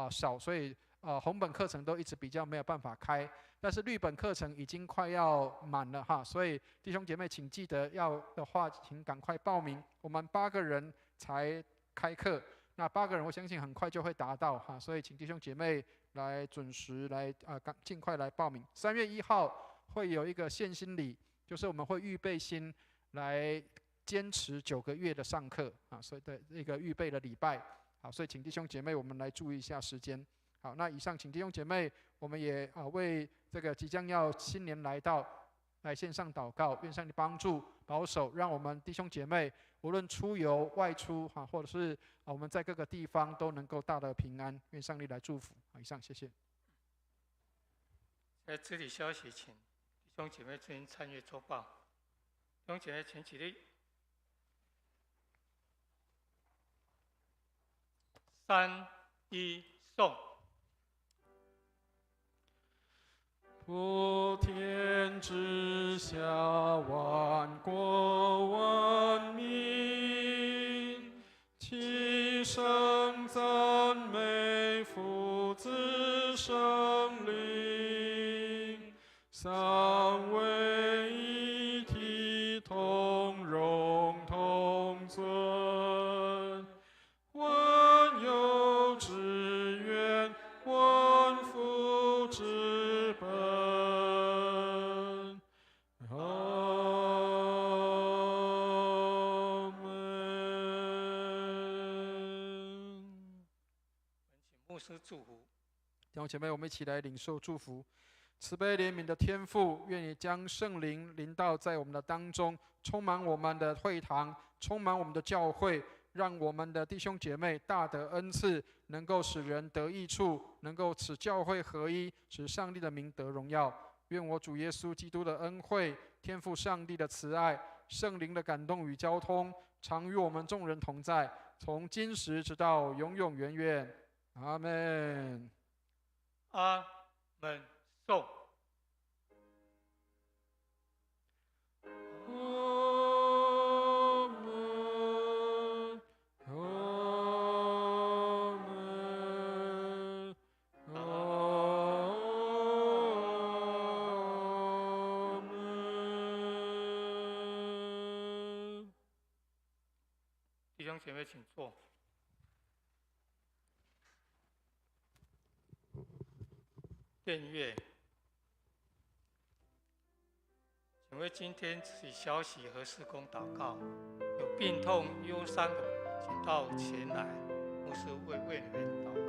少，所以红本课程都一直比较没有办法开，但是律本课程已经快要满了所以弟兄姐妹请记得要的话，请赶快报名。我们8个人才开课，那8个人我相信很快就会达到所以请弟兄姐妹来准时来尽快来报名。3月1号会有一个献心礼，就是我们会预备心来坚持9个月的上课所以的一个预备的礼拜所以请弟兄姐妹我们来注意一下时间。好，那以上请弟兄姐妹，我们也为这个即将要新年来到，来线上祷告，愿上帝帮助保守，让我们弟兄姐妹无论出游外出或者是我们在各个地方都能够大得平安，愿上帝来祝福。以上，谢谢。在这里消息，请弟兄姐妹注意参阅周报。弟兄姐妹请起立。3、1，颂。普天之下，万国万民，齐声赞美父子圣灵，三位一体，同荣同尊，万有之源，万福之本。阿门。请牧师祝福。弟兄姐妹，我们一起来领受祝福。慈悲怜悯的天父，愿你将圣灵临到在我们的当中，充满我们的会堂，充满我们的教会，让我们的弟兄姐妹大得恩赐，能够使人得益处，能够使教会合一，使上帝的名得荣耀。愿我主耶稣基督的恩惠、天父上帝的慈爱、圣灵的感动与交通，常与我们众人同在，从今时直到永永远远。阿们。阿门。颂。弟兄姐妹，请坐。电乐，请为今天自己消息和事工祷告。有病痛、忧伤的，请到前来，牧师为你们祷告。